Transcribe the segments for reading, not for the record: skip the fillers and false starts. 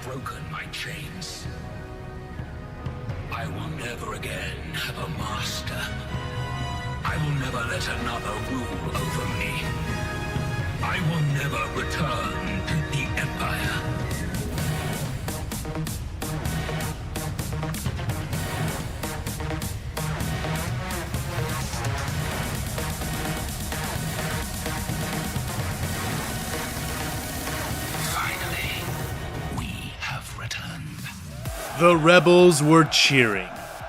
broken my chains. I will never again have a master. I will never let another rule over me. I will never return to the Empire. The rebels were cheering.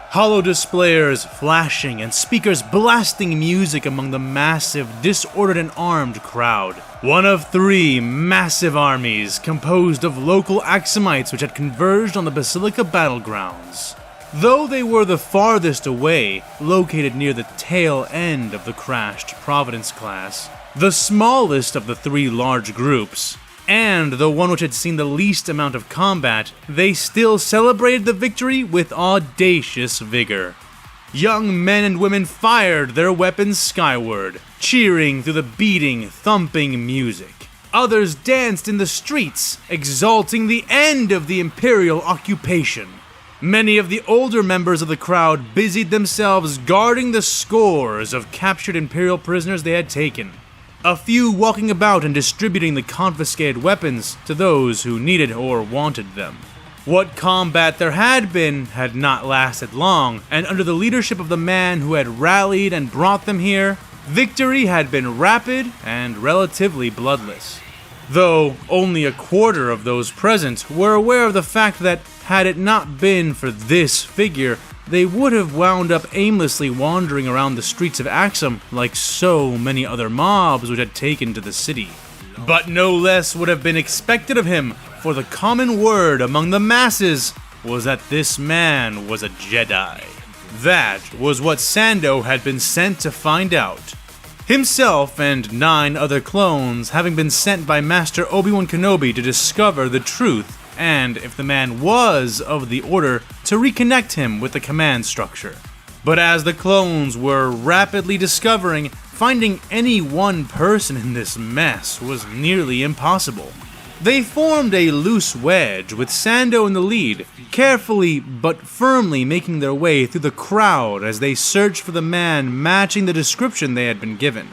Hollow displayers flashing and speakers blasting music among the massive, disordered and armed crowd. One of three massive armies composed of local Axumites which had converged on the Basilica battlegrounds. Though they were the farthest away, located near the tail end of the crashed Providence class, the smallest of the three large groups, and the one which had seen the least amount of combat, they still celebrated the victory with audacious vigor. Young men and women fired their weapons skyward, cheering through the beating, thumping music. Others danced in the streets, exalting the end of the Imperial occupation. Many of the older members of the crowd busied themselves guarding the scores of captured Imperial prisoners they had taken. A few walking about and distributing the confiscated weapons to those who needed or wanted them. What combat there had been had not lasted long, and under the leadership of the man who had rallied and brought them here, victory had been rapid and relatively bloodless. Though only a quarter of those present were aware of the fact that, had it not been for this figure, they would have wound up aimlessly wandering around the streets of Axum like so many other mobs which had taken to the city. But no less would have been expected of him, for the common word among the masses was that this man was a Jedi. That was what Sando had been sent to find out. Himself and 9 other clones having been sent by Master Obi-Wan Kenobi to discover the truth, and if the man was of the Order, to reconnect him with the command structure. But as the clones were rapidly discovering, finding any one person in this mess was nearly impossible. They formed a loose wedge with Sando in the lead, carefully but firmly making their way through the crowd as they searched for the man matching the description they had been given.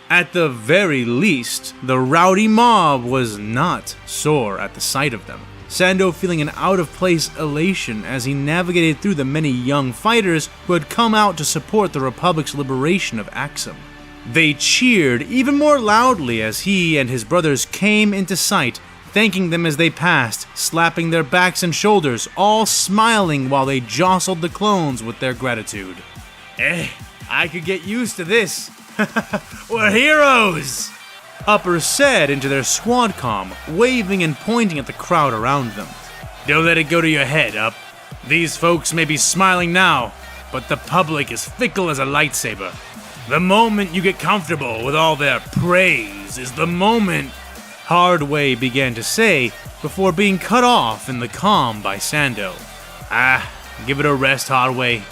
At the very least, the rowdy mob was not sore at the sight of them. Sando feeling an out-of-place elation as he navigated through the many young fighters who had come out to support the Republic's liberation of Axum. They cheered even more loudly as he and his brothers came into sight, thanking them as they passed, slapping their backs and shoulders, all smiling while they jostled the clones with their gratitude. I could get used to this. We're heroes! Uppers said into their squad comm, waving and pointing at the crowd around them. Don't let it go to your head, Up. These folks may be smiling now, but the public is fickle as a lightsaber. The moment you get comfortable with all their praise is the moment, Hardway began to say before being cut off in the comm by Sando. Give it a rest, Hardway.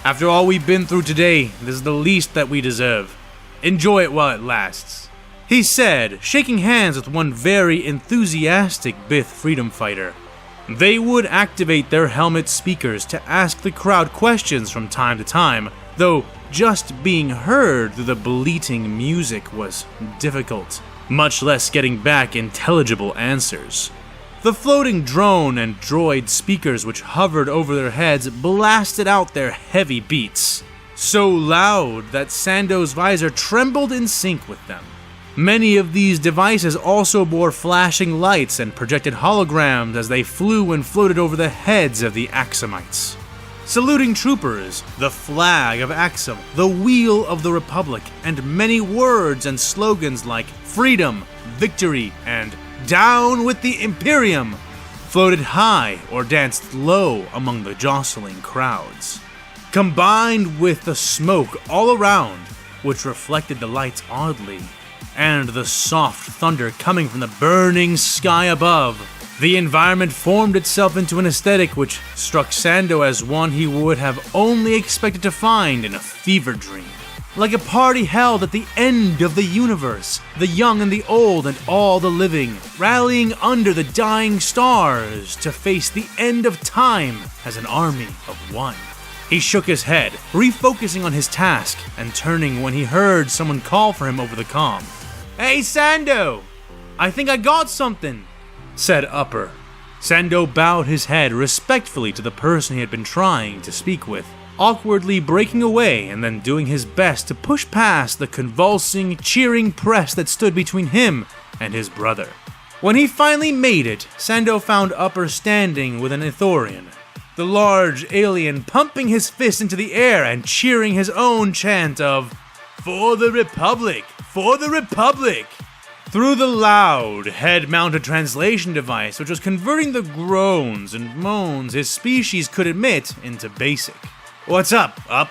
After all we've been through today, this is the least that we deserve. Enjoy it while it lasts. He said, shaking hands with one very enthusiastic Bith freedom fighter. They would activate their helmet speakers to ask the crowd questions from time to time, though just being heard through the bleating music was difficult, much less getting back intelligible answers. The floating drone and droid speakers which hovered over their heads blasted out their heavy beats, so loud that Sando's visor trembled in sync with them. Many of these devices also bore flashing lights and projected holograms as they flew and floated over the heads of the Axumites. Saluting troopers, the flag of Axum, the wheel of the Republic, and many words and slogans like freedom, victory, and down with the Imperium floated high or danced low among the jostling crowds. Combined with the smoke all around, which reflected the lights oddly, and the soft thunder coming from the burning sky above, the environment formed itself into an aesthetic which struck Sando as one he would have only expected to find in a fever dream. like a party held at the end of the universe, the young and the old and all the living, rallying under the dying stars to face the end of time as an army of one. He shook his head, refocusing on his task, and turning when he heard someone call for him over the comm. "Hey, Sando! I think I got something," said Upper. Sando bowed his head respectfully to the person he had been trying to speak with, awkwardly breaking away and then doing his best to push past the convulsing, cheering press that stood between him and his brother. When he finally made it, Sando found Upper standing with an Ithorian, the large alien pumping his fist into the air and cheering his own chant of, "For the Republic! For the Republic!" through the loud, head-mounted translation device which was converting the groans and moans his species could emit into basic. "What's up, Up?"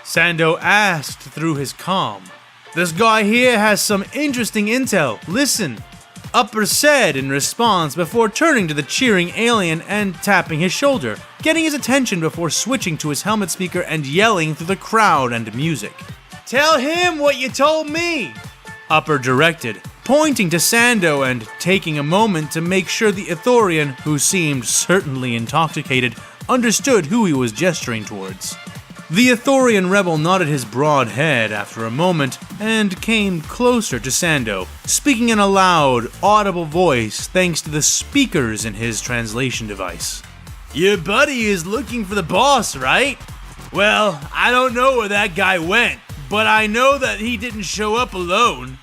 Sando asked through his comm. "This guy here has some interesting intel. Listen," Upper said in response before turning to the cheering alien and tapping his shoulder, getting his attention before switching to his helmet speaker and yelling through the crowd and music. "Tell him what you told me," Upper directed, pointing to Sando and taking a moment to make sure the Ithorian, who seemed certainly intoxicated, understood who he was gesturing towards. The Ithorian rebel nodded his broad head after a moment and came closer to Sando, speaking in a loud, audible voice thanks to the speakers in his translation device. "Your buddy is looking for the boss, right? Well, I don't know where that guy went, but I know that he didn't show up alone.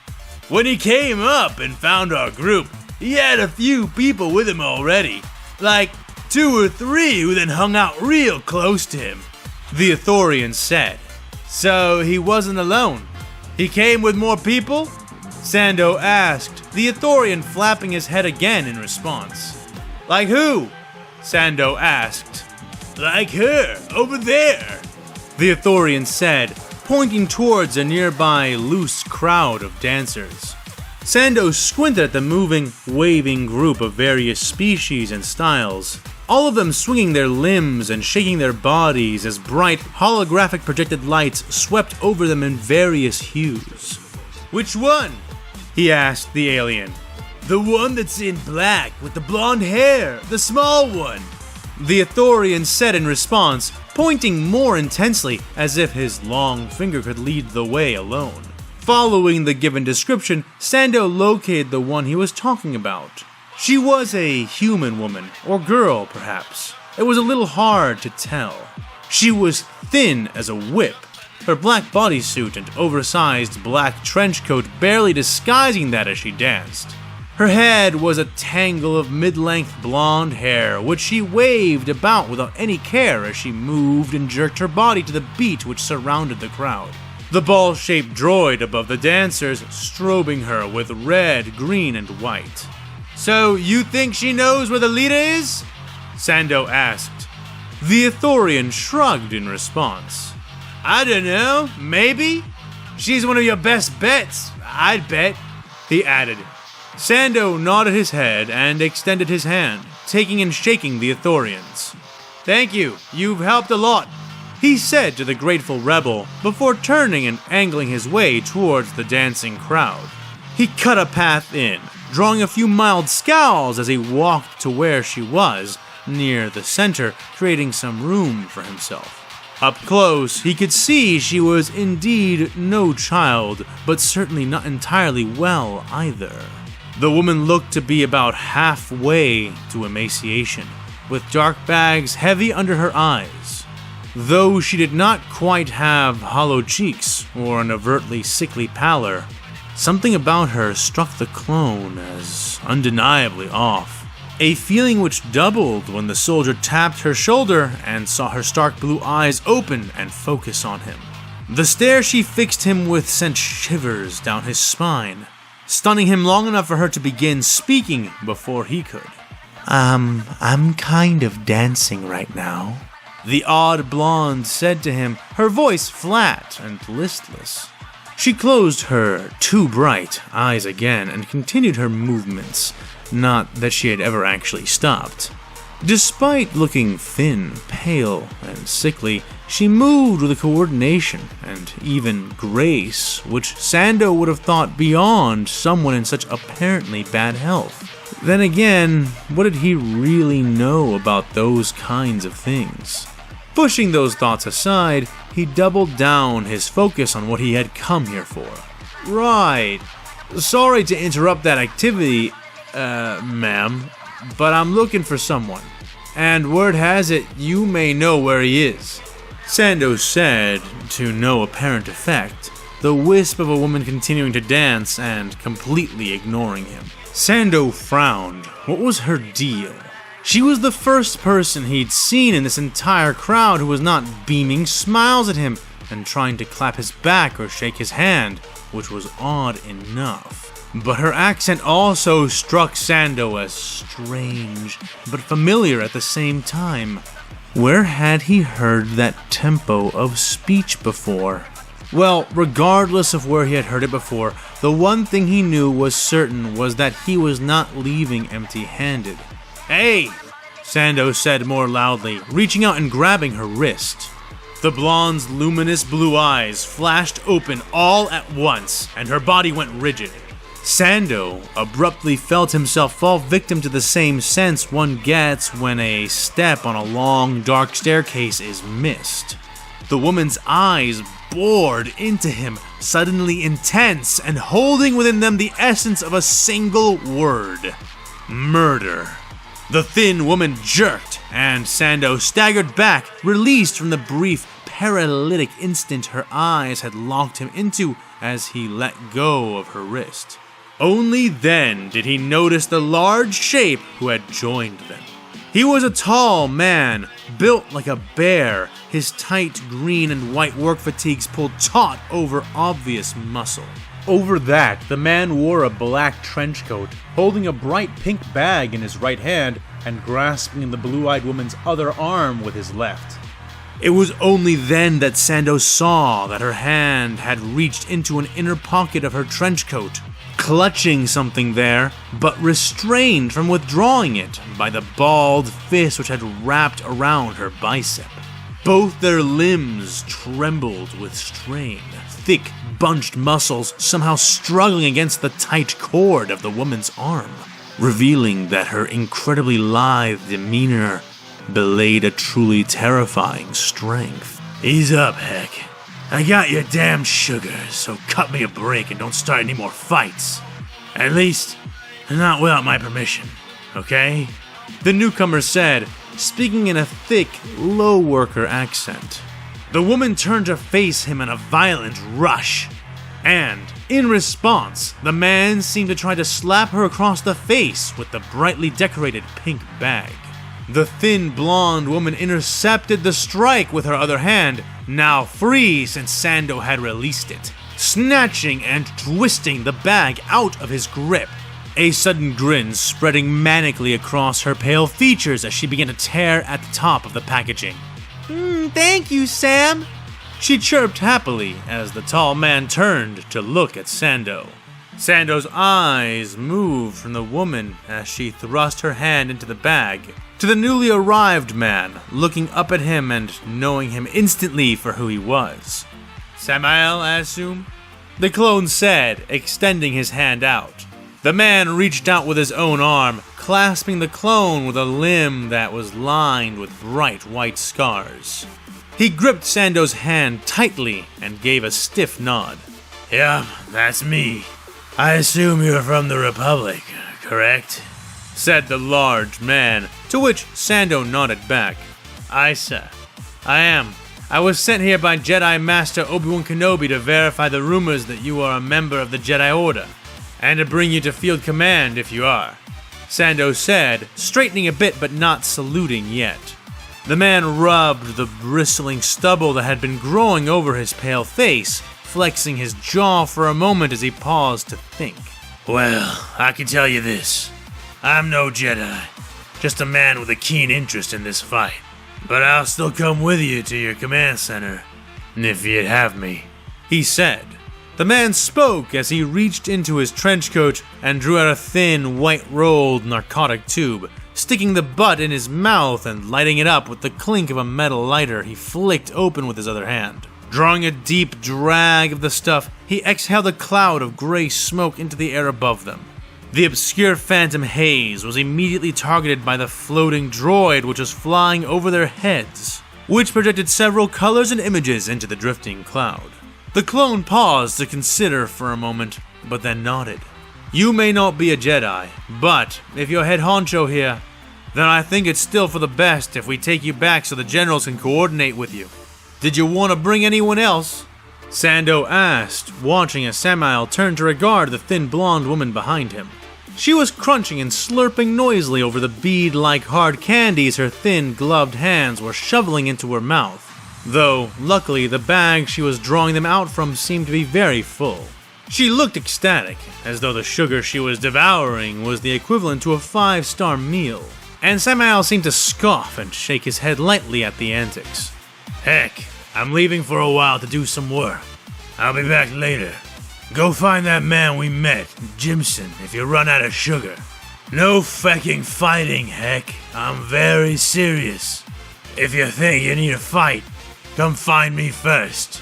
When he came up and found our group, he had a few people with him already, like 2 or 3 who then hung out real close to him," the Ithorian said. "So he wasn't alone. He came with more people?" Sando asked, the Ithorian flapping his head again in response. "Like who?" Sando asked. "Like her, over there," the Ithorian said, pointing towards a nearby loose crowd of dancers. Sando squinted at the moving, waving group of various species and styles, all of them swinging their limbs and shaking their bodies as bright, holographic projected lights swept over them in various hues. "Which one?" he asked the alien. "The one that's in black with the blonde hair, the small one," the Ithorian said in response, pointing more intensely as if his long finger could lead the way alone. Following the given description, Sando located the one he was talking about. She was a human woman, or girl perhaps. It was a little hard to tell. She was thin as a whip, her black bodysuit and oversized black trench coat barely disguising that as she danced. Her head was a tangle of mid-length blonde hair, which she waved about without any care as she moved and jerked her body to the beat which surrounded the crowd. The ball-shaped droid above the dancers strobing her with red, green, and white. "So you think she knows where the leader is?" Sando asked. The Ithorian shrugged in response. "I don't know, maybe? She's one of your best bets, I'd bet," he added. Sando nodded his head and extended his hand, taking and shaking the Ithorian's. "Thank you, you've helped a lot," he said to the grateful rebel before turning and angling his way towards the dancing crowd. He cut a path in, drawing a few mild scowls as he walked to where she was, near the center, creating some room for himself. Up close, he could see she was indeed no child, but certainly not entirely well either. The woman looked to be about halfway to emaciation, with dark bags heavy under her eyes. Though she did not quite have hollow cheeks or an overtly sickly pallor, something about her struck the clone as undeniably off. A feeling which doubled when the soldier tapped her shoulder and saw her stark blue eyes open and focus on him. The stare she fixed him with sent shivers down his spine, stunning him long enough for her to begin speaking before he could. I'm kind of dancing right now," the odd blonde said to him, her voice flat and listless. She closed her too bright eyes again and continued her movements, not that she had ever actually stopped. Despite looking thin, pale, and sickly, She moved with a coordination and even grace, which Sando would have thought beyond someone in such apparently bad health. Then again, what did he really know about those kinds of things? Pushing those thoughts aside, he doubled down his focus on what he had come here for. Right. Sorry to interrupt that activity, ma'am, but I'm looking for someone. And word has it, you may know where he is. Sando said, to no apparent effect, the wisp of a woman continuing to dance and completely ignoring him. Sando frowned. What was her deal? She was the first person he'd seen in this entire crowd who was not beaming smiles at him and trying to clap his back or shake his hand, which was odd enough. But her accent also struck Sando as strange, but familiar at the same time. Where had he heard that tempo of speech before? Well, regardless of where he had heard it before, the one thing he knew was certain was that he was not leaving empty-handed. "Hey!" Sando said more loudly, reaching out and grabbing her wrist. The blonde's luminous blue eyes flashed open all at once, and her body went rigid. Sando abruptly felt himself fall victim to the same sense one gets when a step on a long, dark staircase is missed. The woman's eyes bored into him, suddenly intense and holding within them the essence of a single word: murder. The thin woman jerked, and Sando staggered back, released from the brief, paralytic instant her eyes had locked him into as he let go of her wrist. Only then did he notice the large shape who had joined them. He was a tall man, built like a bear, his tight green and white work fatigues pulled taut over obvious muscle. Over that, the man wore a black trench coat, holding a bright pink bag in his right hand and grasping the blue-eyed woman's other arm with his left. It was only then that Sando saw that her hand had reached into an inner pocket of her trench coat, clutching something there, but restrained from withdrawing it by the balled fist which had wrapped around her bicep. Both their limbs trembled with strain, thick, bunched muscles somehow struggling against the tight cord of the woman's arm, revealing that her incredibly lithe demeanor belayed a truly terrifying strength. "Ease up, Heck. I got your damn sugar, so cut me a break and don't start any more fights. At least, not without my permission, okay?" The newcomer said, speaking in a thick, low worker accent. The woman turned to face him in a violent rush, and, in response, the man seemed to try to slap her across the face with the brightly decorated pink bag. The thin blonde woman intercepted the strike with her other hand, now free since Sando had released it, snatching and twisting the bag out of his grip, a sudden grin spreading manically across her pale features as she began to tear at the top of the packaging. Thank you, Sam," she chirped happily as the tall man turned to look at Sando. Sando's eyes moved from the woman as she thrust her hand into the bag to the newly arrived man, looking up at him and knowing him instantly for who he was. "Samael, I assume?" the clone said, extending his hand out. The man reached out with his own arm, clasping the clone with a limb that was lined with bright white scars. He gripped Sando's hand tightly and gave a stiff nod. "Yeah, that's me. I assume you're from the Republic, correct?" said the large man, to which Sando nodded back. "Aye, sir. I am. I was sent here by Jedi Master Obi-Wan Kenobi to verify the rumors that you are a member of the Jedi Order, and to bring you to field command if you are," Sando said, straightening a bit but not saluting yet. The man rubbed the bristling stubble that had been growing over his pale face, flexing his jaw for a moment as he paused to think. "Well, I can tell you this. I'm no Jedi, just a man with a keen interest in this fight. But I'll still come with you to your command center, if you'd have me," he said. The man spoke as he reached into his trench coat and drew out a thin, white-rolled narcotic tube, sticking the butt in his mouth and lighting it up with the clink of a metal lighter he flicked open with his other hand. Drawing a deep drag of the stuff, he exhaled a cloud of gray smoke into the air above them. The obscure phantom haze was immediately targeted by the floating droid which was flying over their heads, which projected several colors and images into the drifting cloud. The clone paused to consider for a moment, but then nodded. You may not be a Jedi, but if you're head honcho here, then I think it's still for the best if we take you back so the generals can coordinate with you. Did you want to bring anyone else? Sando asked, watching as Samael turned to regard the thin blonde woman behind him. She was crunching and slurping noisily over the bead-like hard candies her thin, gloved hands were shoveling into her mouth, though, luckily, the bag she was drawing them out from seemed to be very full. She looked ecstatic, as though the sugar she was devouring was the equivalent to a 5-star meal, and Samael seemed to scoff and shake his head lightly at the antics. Heck, I'm leaving for a while to do some work. I'll be back later. Go find that man we met, Jimson, if you run out of sugar. No fecking fighting, heck. I'm very serious. If you think you need a fight, come find me first,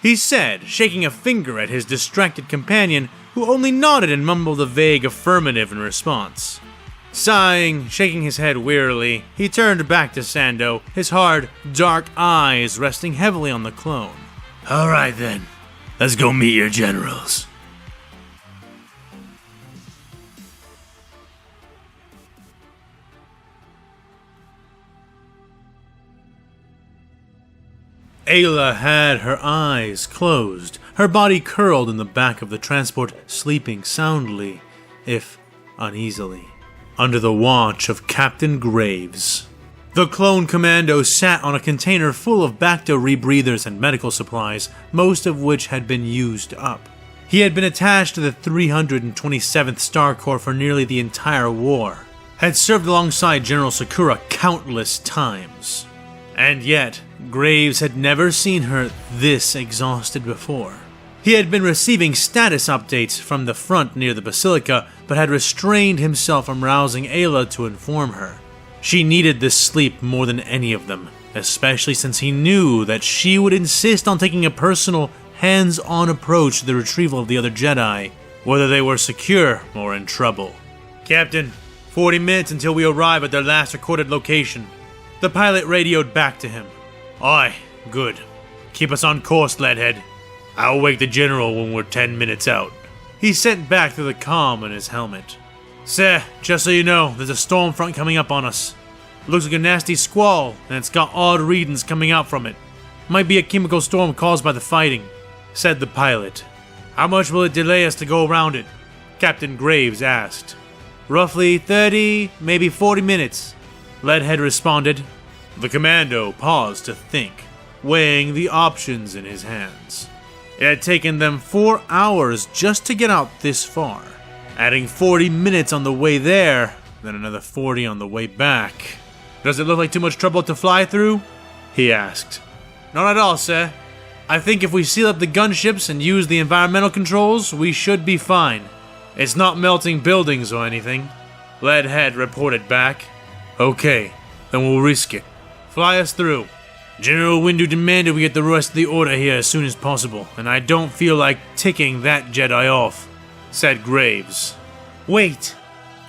he said, shaking a finger at his distracted companion, who only nodded and mumbled a vague affirmative in response. Sighing, shaking his head wearily, he turned back to Sando, his hard, dark eyes resting heavily on the clone. All right then. Let's go meet your generals. Ayla had her eyes closed, her body curled in the back of the transport, sleeping soundly, if uneasily, under the watch of Captain Graves. The clone commando sat on a container full of Bacta rebreathers and medical supplies, most of which had been used up. He had been attached to the 327th Star Corps for nearly the entire war, had served alongside General Sakura countless times. And yet, Graves had never seen her this exhausted before. He had been receiving status updates from the front near the Basilica, but had restrained himself from rousing Ayla to inform her. She needed this sleep more than any of them, especially since he knew that she would insist on taking a personal, hands-on approach to the retrieval of the other Jedi, whether they were secure or in trouble. Captain, 40 minutes until we arrive at their last recorded location. The pilot radioed back to him. Aye, good. Keep us on course, Leadhead. I'll wake the General when we're 10 minutes out. He sent back through the comm in his helmet. Sir, just so you know, there's a storm front coming up on us. Looks like a nasty squall, and it's got odd readings coming out from it. Might be a chemical storm caused by the fighting, said the pilot. How much will it delay us to go around it? Captain Graves asked. Roughly 30, maybe 40 minutes, Leadhead responded. The commando paused to think, weighing the options in his hands. It had taken them 4 hours just to get out this far, adding 40 minutes on the way there, then another 40 on the way back. Does it look like too much trouble to fly through? He asked. Not at all, sir. I think if we seal up the gunships and use the environmental controls, we should be fine. It's not melting buildings or anything, Leadhead reported back. Okay, then we'll risk it. Fly us through. General Windu demanded we get the rest of the order here as soon as possible, and I don't feel like ticking that Jedi off, said Graves. Wait,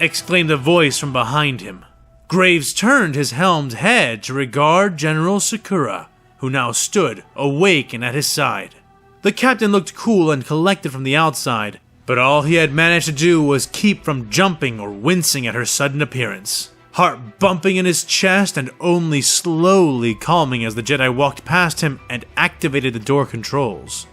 exclaimed a voice from behind him. Graves turned his helmed head to regard General Sakura, who now stood, awake and at his side. The captain looked cool and collected from the outside, but all he had managed to do was keep from jumping or wincing at her sudden appearance. Heart bumping in his chest and only slowly calming as the Jedi walked past him and activated the door controls.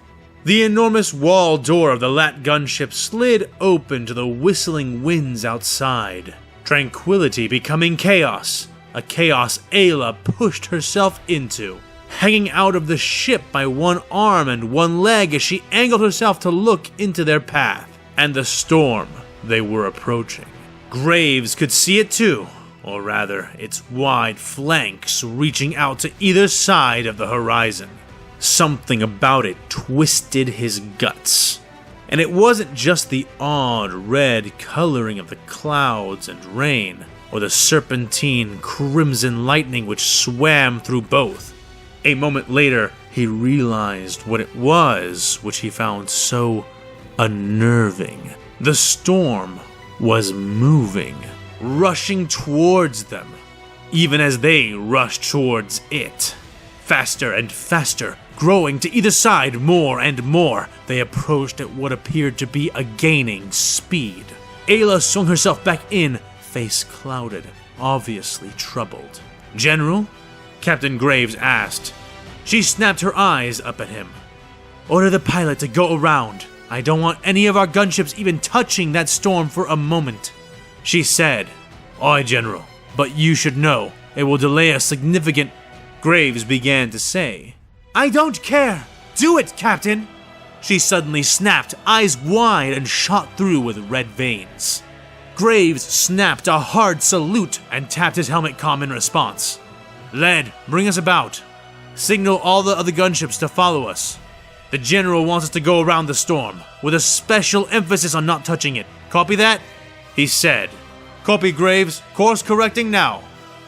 The enormous wall door of the Lat gunship slid open to the whistling winds outside. Tranquility becoming chaos, a chaos Ayla pushed herself into, hanging out of the ship by one arm and one leg as she angled herself to look into their path and the storm they were approaching. Graves could see it too, or rather, its wide flanks reaching out to either side of the horizon. Something about it twisted his guts. And it wasn't just the odd red coloring of the clouds and rain. or the serpentine crimson lightning which swam through both. A moment later, he realized what it was which he found so unnerving. The storm was moving, rushing towards them, even as they rushed towards it. Faster and faster, growing to either side more and more, they approached at what appeared to be a gaining speed. Ayla swung herself back in, face clouded, obviously troubled. "General?" Captain Graves asked. She snapped her eyes up at him. "Order the pilot to go around. I don't want any of our gunships even touching that storm for a moment," she said. "Aye, General, but you should know, it will delay a significant..." Graves began to say. "I don't care! Do it, Captain!" She suddenly snapped, eyes wide and shot through with red veins. Graves snapped a hard salute and tapped his helmet comm in response. "Led, bring us about. Signal all the other gunships to follow us. The General wants us to go around the storm, with a special emphasis on not touching it. Copy that?" he said. "Copy, Graves. Course correcting now."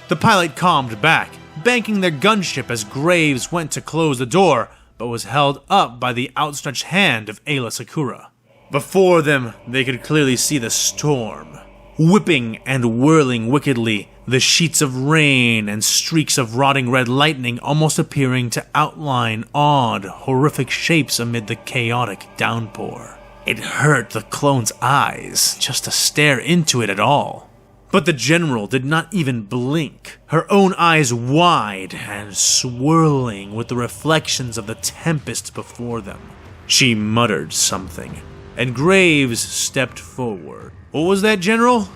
The pilot calmed back, banking their gunship as Graves went to close the door, but was held up by the outstretched hand of Ayla Secura. Before them, they could clearly see the storm, whipping and whirling wickedly, the sheets of rain and streaks of rotting red lightning almost appearing to outline odd, horrific shapes amid the chaotic downpour. It hurt the clone's eyes just to stare into it at all. But the General did not even blink, her own eyes wide and swirling with the reflections of the tempest before them. She muttered something, and Graves stepped forward. "What was that, General?"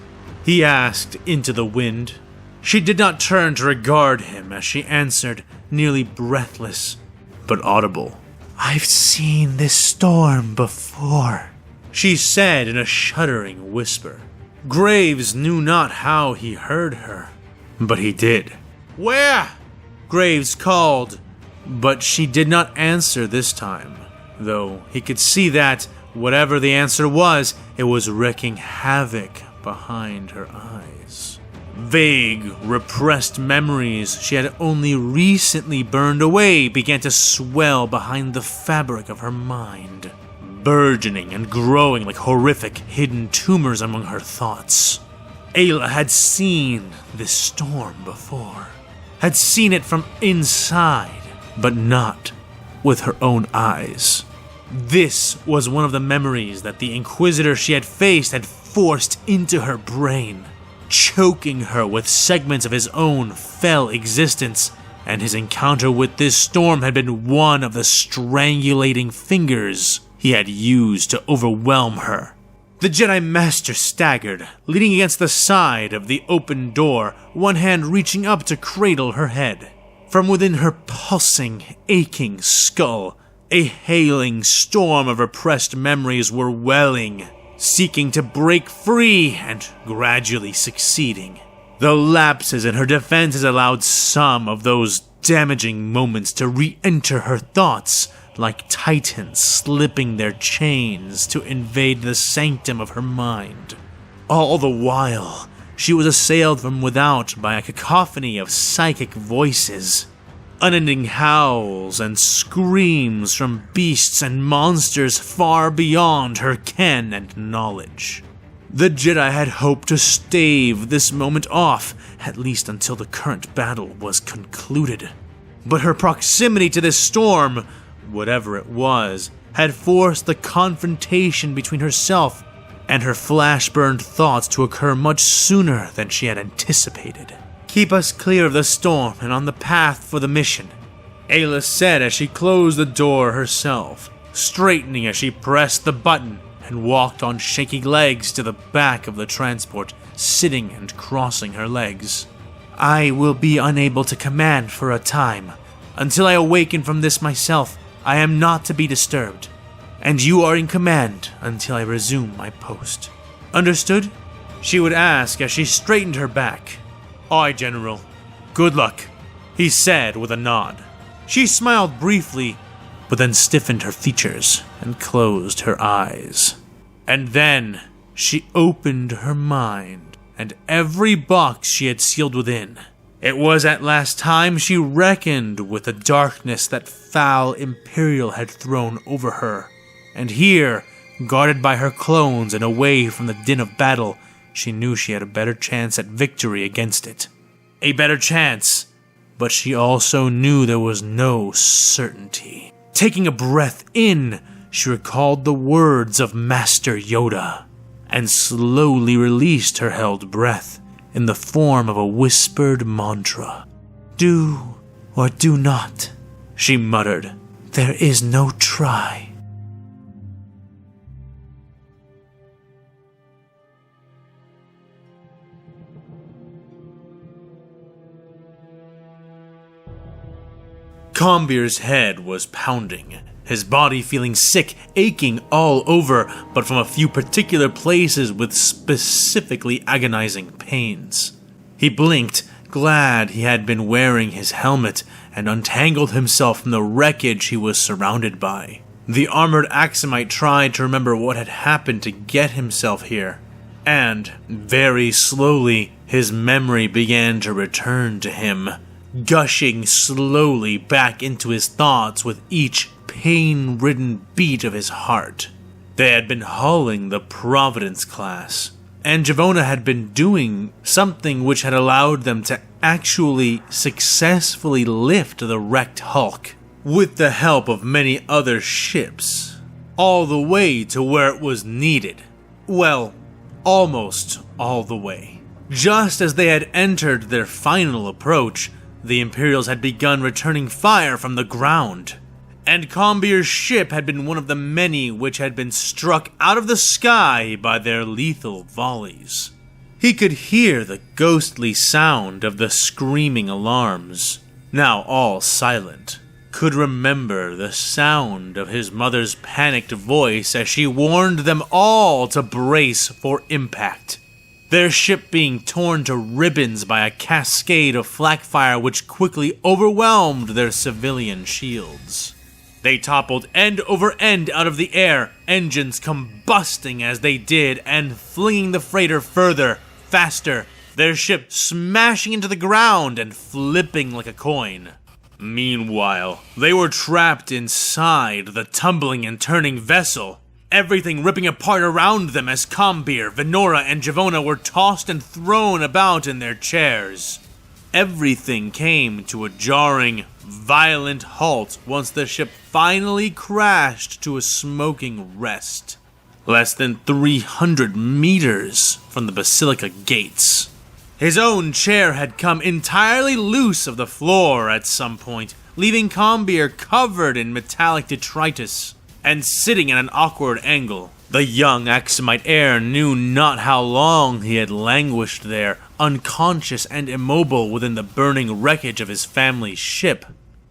he asked into the wind. She did not turn to regard him as she answered, nearly breathless, but audible. "I've seen this storm before," she said in a shuddering whisper. Graves knew not how he heard her, but he did. "Where?" Graves called, but she did not answer this time, though he could see that, whatever the answer was, it was wreaking havoc behind her eyes. Vague, repressed memories she had only recently burned away began to swell behind the fabric of her mind, burgeoning and growing like horrific hidden tumors among her thoughts. Ayla had seen this storm before, had seen it from inside, but not with her own eyes. This was one of the memories that the Inquisitor she had faced had forced into her brain, choking her with segments of his own fell existence, and his encounter with this storm had been one of the strangulating fingers he had used to overwhelm her. The Jedi Master staggered, leaning against the side of the open door, one hand reaching up to cradle her head. From within her pulsing, aching skull, a hailing storm of repressed memories were welling, seeking to break free and gradually succeeding. The lapses in her defenses allowed some of those damaging moments to re-enter her thoughts, like titans slipping their chains to invade the sanctum of her mind. All the while, she was assailed from without by a cacophony of psychic voices, unending howls and screams from beasts and monsters far beyond her ken and knowledge. The Jedi had hoped to stave this moment off, at least until the current battle was concluded. But her proximity to this storm, whatever it was, had forced the confrontation between herself and her flash-burned thoughts to occur much sooner than she had anticipated. "Keep us clear of the storm and on the path for the mission," Ayla said as she closed the door herself, straightening as she pressed the button and walked on shaky legs to the back of the transport, sitting and crossing her legs. "I will be unable to command for a time. Until I awaken from this myself, I am not to be disturbed, and you are in command until I resume my post. Understood?" she would ask as she straightened her back. "Aye, General. Good luck," he said with a nod. She smiled briefly, but then stiffened her features and closed her eyes. And then she opened her mind and every box she had sealed within. It was at last time she reckoned with the darkness that foul Imperial had thrown over her, and here, guarded by her clones and away from the din of battle, she knew she had a better chance at victory against it. A better chance, but she also knew there was no certainty. Taking a breath in, she recalled the words of Master Yoda, and slowly released her held breath in the form of a whispered mantra. "Do or do not," she muttered. "There is no try." Combier's head was pounding, his body feeling sick, aching all over, but from a few particular places with specifically agonizing pains. He blinked, glad he had been wearing his helmet, and untangled himself from the wreckage he was surrounded by. The armored Axumite tried to remember what had happened to get himself here, and, very slowly, his memory began to return to him, gushing slowly back into his thoughts with each pain-ridden beat of his heart. They had been hauling the Providence class, and Javona had been doing something which had allowed them to actually successfully lift the wrecked hulk, with the help of many other ships, all the way to where it was needed. Well, almost all the way. Just as they had entered their final approach, the Imperials had begun returning fire from the ground, and Combier's ship had been one of the many which had been struck out of the sky by their lethal volleys. He could hear the ghostly sound of the screaming alarms, now all silent, could remember the sound of his mother's panicked voice as she warned them all to brace for impact. Their ship being torn to ribbons by a cascade of flak fire which quickly overwhelmed their civilian shields. They toppled end over end out of the air, engines combusting as they did and flinging the freighter further, faster, their ship smashing into the ground and flipping like a coin. Meanwhile, they were trapped inside the tumbling and turning vessel, everything ripping apart around them as Combier, Venora, and Javona were tossed and thrown about in their chairs. Everything came to a jarring, violent halt once the ship finally crashed to a smoking rest, less than 300 meters from the Basilica gates. His own chair had come entirely loose of the floor at some point, leaving Combier covered in metallic detritus and sitting at an awkward angle. The young Axumite heir knew not how long he had languished there, unconscious and immobile within the burning wreckage of his family's ship.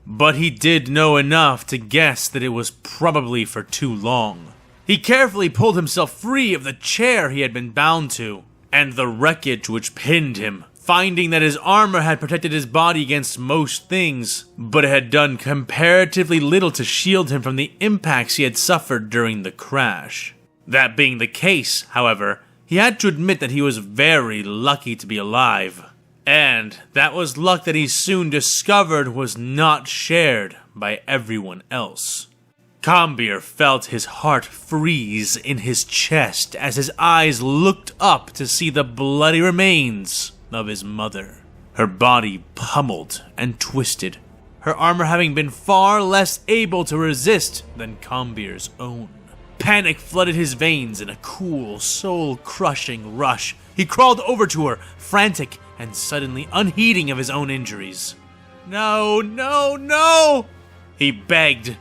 But he did know enough to guess that it was probably for too long. He carefully pulled himself free of the chair he had been bound to, and the wreckage which pinned him, finding that his armor had protected his body against most things, but it had done comparatively little to shield him from the impacts he had suffered during the crash. That being the case, however, he had to admit that he was very lucky to be alive, and that was luck that he soon discovered was not shared by everyone else. Combier felt his heart freeze in his chest as his eyes looked up to see the bloody remains of his mother, her body pummeled and twisted, her armor having been far less able to resist than Combier's own. Panic flooded his veins in a cool, soul-crushing rush. He crawled over to her, frantic and suddenly unheeding of his own injuries. "No, no, no!" he begged,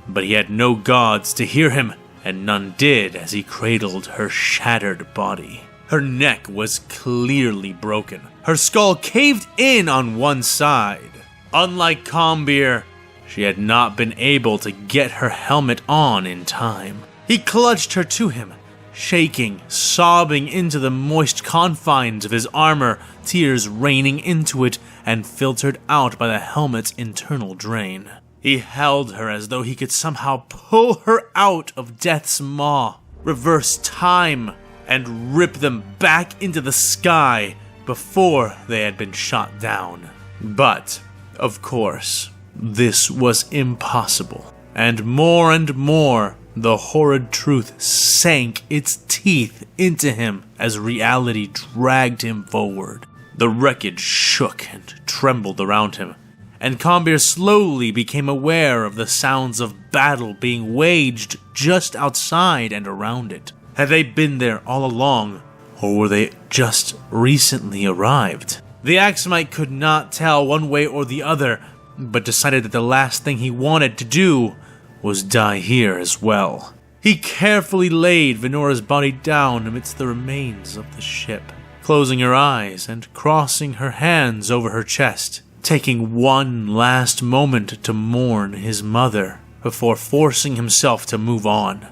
but he had no gods to hear him, and none did as he cradled her shattered body. Her neck was clearly broken. Her skull caved in on one side. Unlike Combier, she had not been able to get her helmet on in time. He clutched her to him, shaking, sobbing into the moist confines of his armor, tears raining into it and filtered out by the helmet's internal drain. He held her as though he could somehow pull her out of death's maw, reverse time, and rip them back into the sky before they had been shot down. But, of course, this was impossible. And more, the horrid truth sank its teeth into him as reality dragged him forward. The wreckage shook and trembled around him, and Kambir slowly became aware of the sounds of battle being waged just outside and around it. Had they been there all along, or were they just recently arrived? The Axumite could not tell one way or the other, but decided that the last thing he wanted to do was die here as well. He carefully laid Venora's body down amidst the remains of the ship, closing her eyes and crossing her hands over her chest, taking one last moment to mourn his mother before forcing himself to move on.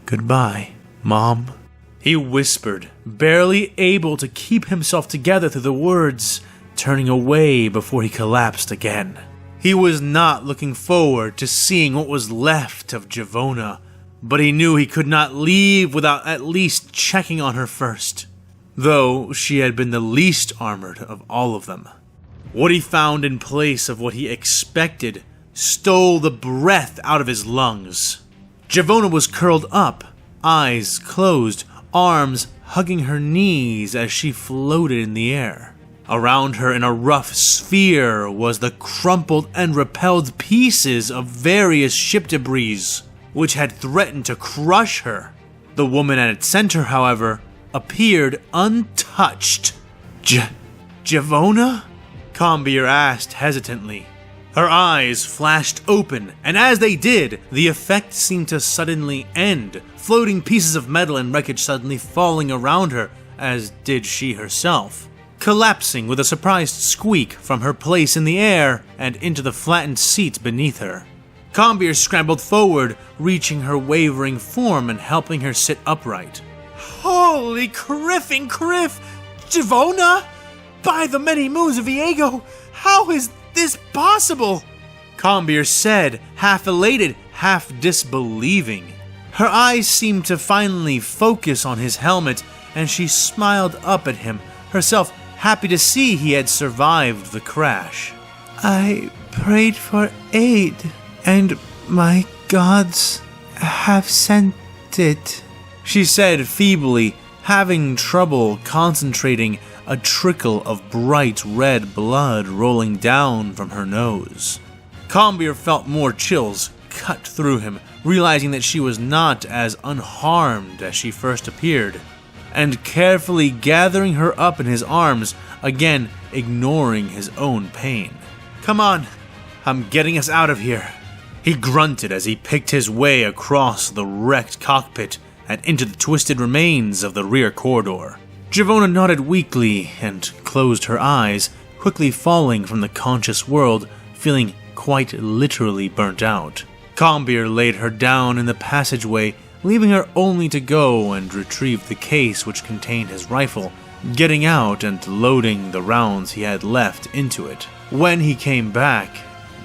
"Goodbye, Mom," he whispered, barely able to keep himself together through the words, turning away before he collapsed again. He was not looking forward to seeing what was left of Javona, but he knew he could not leave without at least checking on her first, though she had been the least armored of all of them. What he found in place of what he expected stole the breath out of his lungs. Javona was curled up, eyes closed, arms hugging her knees as she floated in the air. Around her in a rough sphere was the crumpled and repelled pieces of various ship debris, which had threatened to crush her. The woman at its center, however, appeared untouched. Javona? Kambir asked hesitantly. Her eyes flashed open, and as they did, the effect seemed to suddenly end, floating pieces of metal and wreckage suddenly falling around her, as did she herself, collapsing with a surprised squeak from her place in the air and into the flattened seat beneath her. Kambir scrambled forward, reaching her wavering form and helping her sit upright. "Holy criffing criff! Javona? By the many moons of Viego, how is this possible?" Kambir said, half elated, half disbelieving. Her eyes seemed to finally focus on his helmet, and she smiled up at him, herself happy to see he had survived the crash. "I prayed for aid, and my gods have sent it," she said feebly, having trouble concentrating, a trickle of bright red blood rolling down from her nose. Kambir felt more chills cut through him, realizing that she was not as unharmed as she first appeared, and carefully gathering her up in his arms, again ignoring his own pain. "Come on, I'm getting us out of here," he grunted as he picked his way across the wrecked cockpit and into the twisted remains of the rear corridor. Javona nodded weakly and closed her eyes, quickly falling from the conscious world, feeling quite literally burnt out. Kambir laid her down in the passageway, leaving her only to go and retrieve the case which contained his rifle, getting out and loading the rounds he had left into it. When he came back,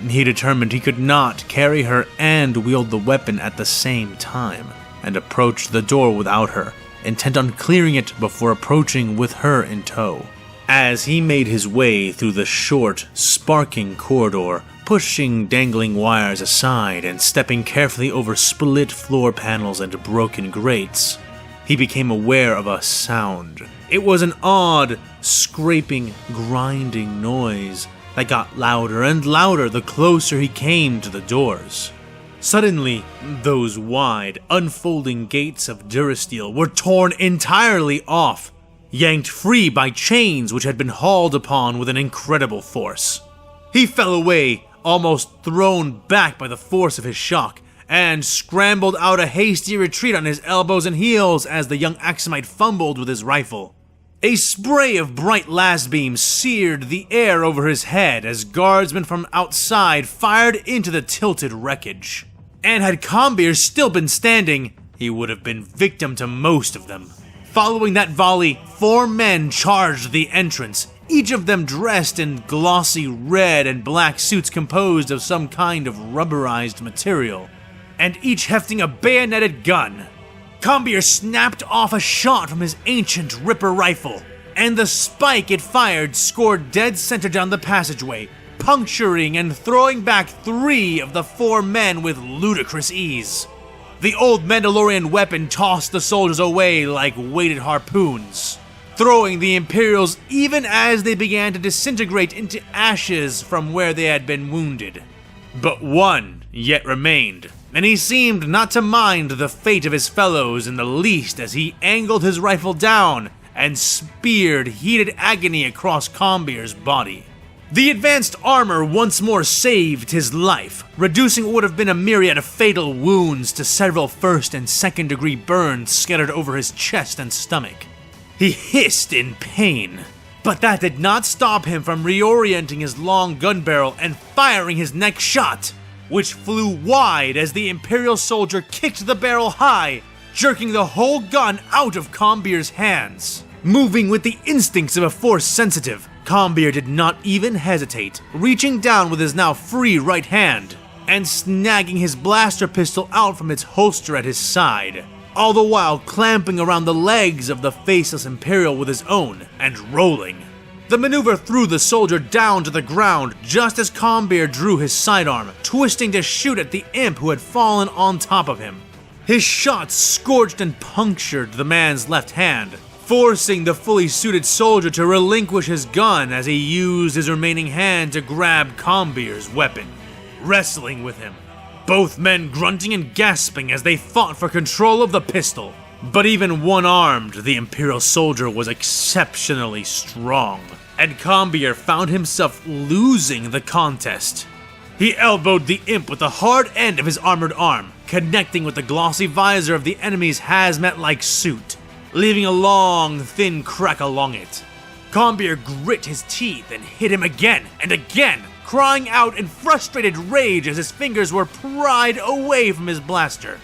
he determined he could not carry her and wield the weapon at the same time, and approached the door without her, intent on clearing it before approaching with her in tow. As he made his way through the short, sparking corridor, pushing dangling wires aside and stepping carefully over split floor panels and broken grates, he became aware of a sound. It was an odd, scraping, grinding noise that got louder and louder the closer he came to the doors. Suddenly, those wide, unfolding gates of Durasteel were torn entirely off, yanked free by chains which had been hauled upon with an incredible force. He fell away, almost thrown back by the force of his shock, and scrambled out a hasty retreat on his elbows and heels as the young Axumite fumbled with his rifle. A spray of bright lasbeams seared the air over his head as guardsmen from outside fired into the tilted wreckage. And had Kambir still been standing, he would have been victim to most of them. Following that volley, 4 men charged the entrance, each of them dressed in glossy red and black suits composed of some kind of rubberized material, and each hefting a bayoneted gun. Combier snapped off a shot from his ancient Ripper rifle, and the spike it fired scored dead center down the passageway, puncturing and throwing back 3 of the 4 men with ludicrous ease. The old Mandalorian weapon tossed the soldiers away like weighted harpoons, throwing the Imperials even as they began to disintegrate into ashes from where they had been wounded. But one yet remained, and he seemed not to mind the fate of his fellows in the least as he angled his rifle down and speared heated agony across Combier's body. The advanced armor once more saved his life, reducing what would have been a myriad of fatal wounds to several first and second degree burns scattered over his chest and stomach. He hissed in pain, but that did not stop him from reorienting his long gun barrel and firing his next shot, which flew wide as the Imperial soldier kicked the barrel high, jerking the whole gun out of Combier's hands. Moving with the instincts of a Force sensitive, Combier did not even hesitate, reaching down with his now free right hand and snagging his blaster pistol out from its holster at his side, all the while clamping around the legs of the faceless Imperial with his own and rolling. The maneuver threw the soldier down to the ground just as Combier drew his sidearm, twisting to shoot at the imp who had fallen on top of him. His shot scorched and punctured the man's left hand, forcing the fully suited soldier to relinquish his gun as he used his remaining hand to grab Combier's weapon, wrestling with him, both men grunting and gasping as they fought for control of the pistol. But even one-armed, the Imperial soldier was exceptionally strong, and Combier found himself losing the contest. He elbowed the imp with the hard end of his armored arm, connecting with the glossy visor of the enemy's hazmat-like suit, leaving a long, thin crack along it. Combier grit his teeth and hit him again and again, crying out in frustrated rage as his fingers were pried away from his blaster.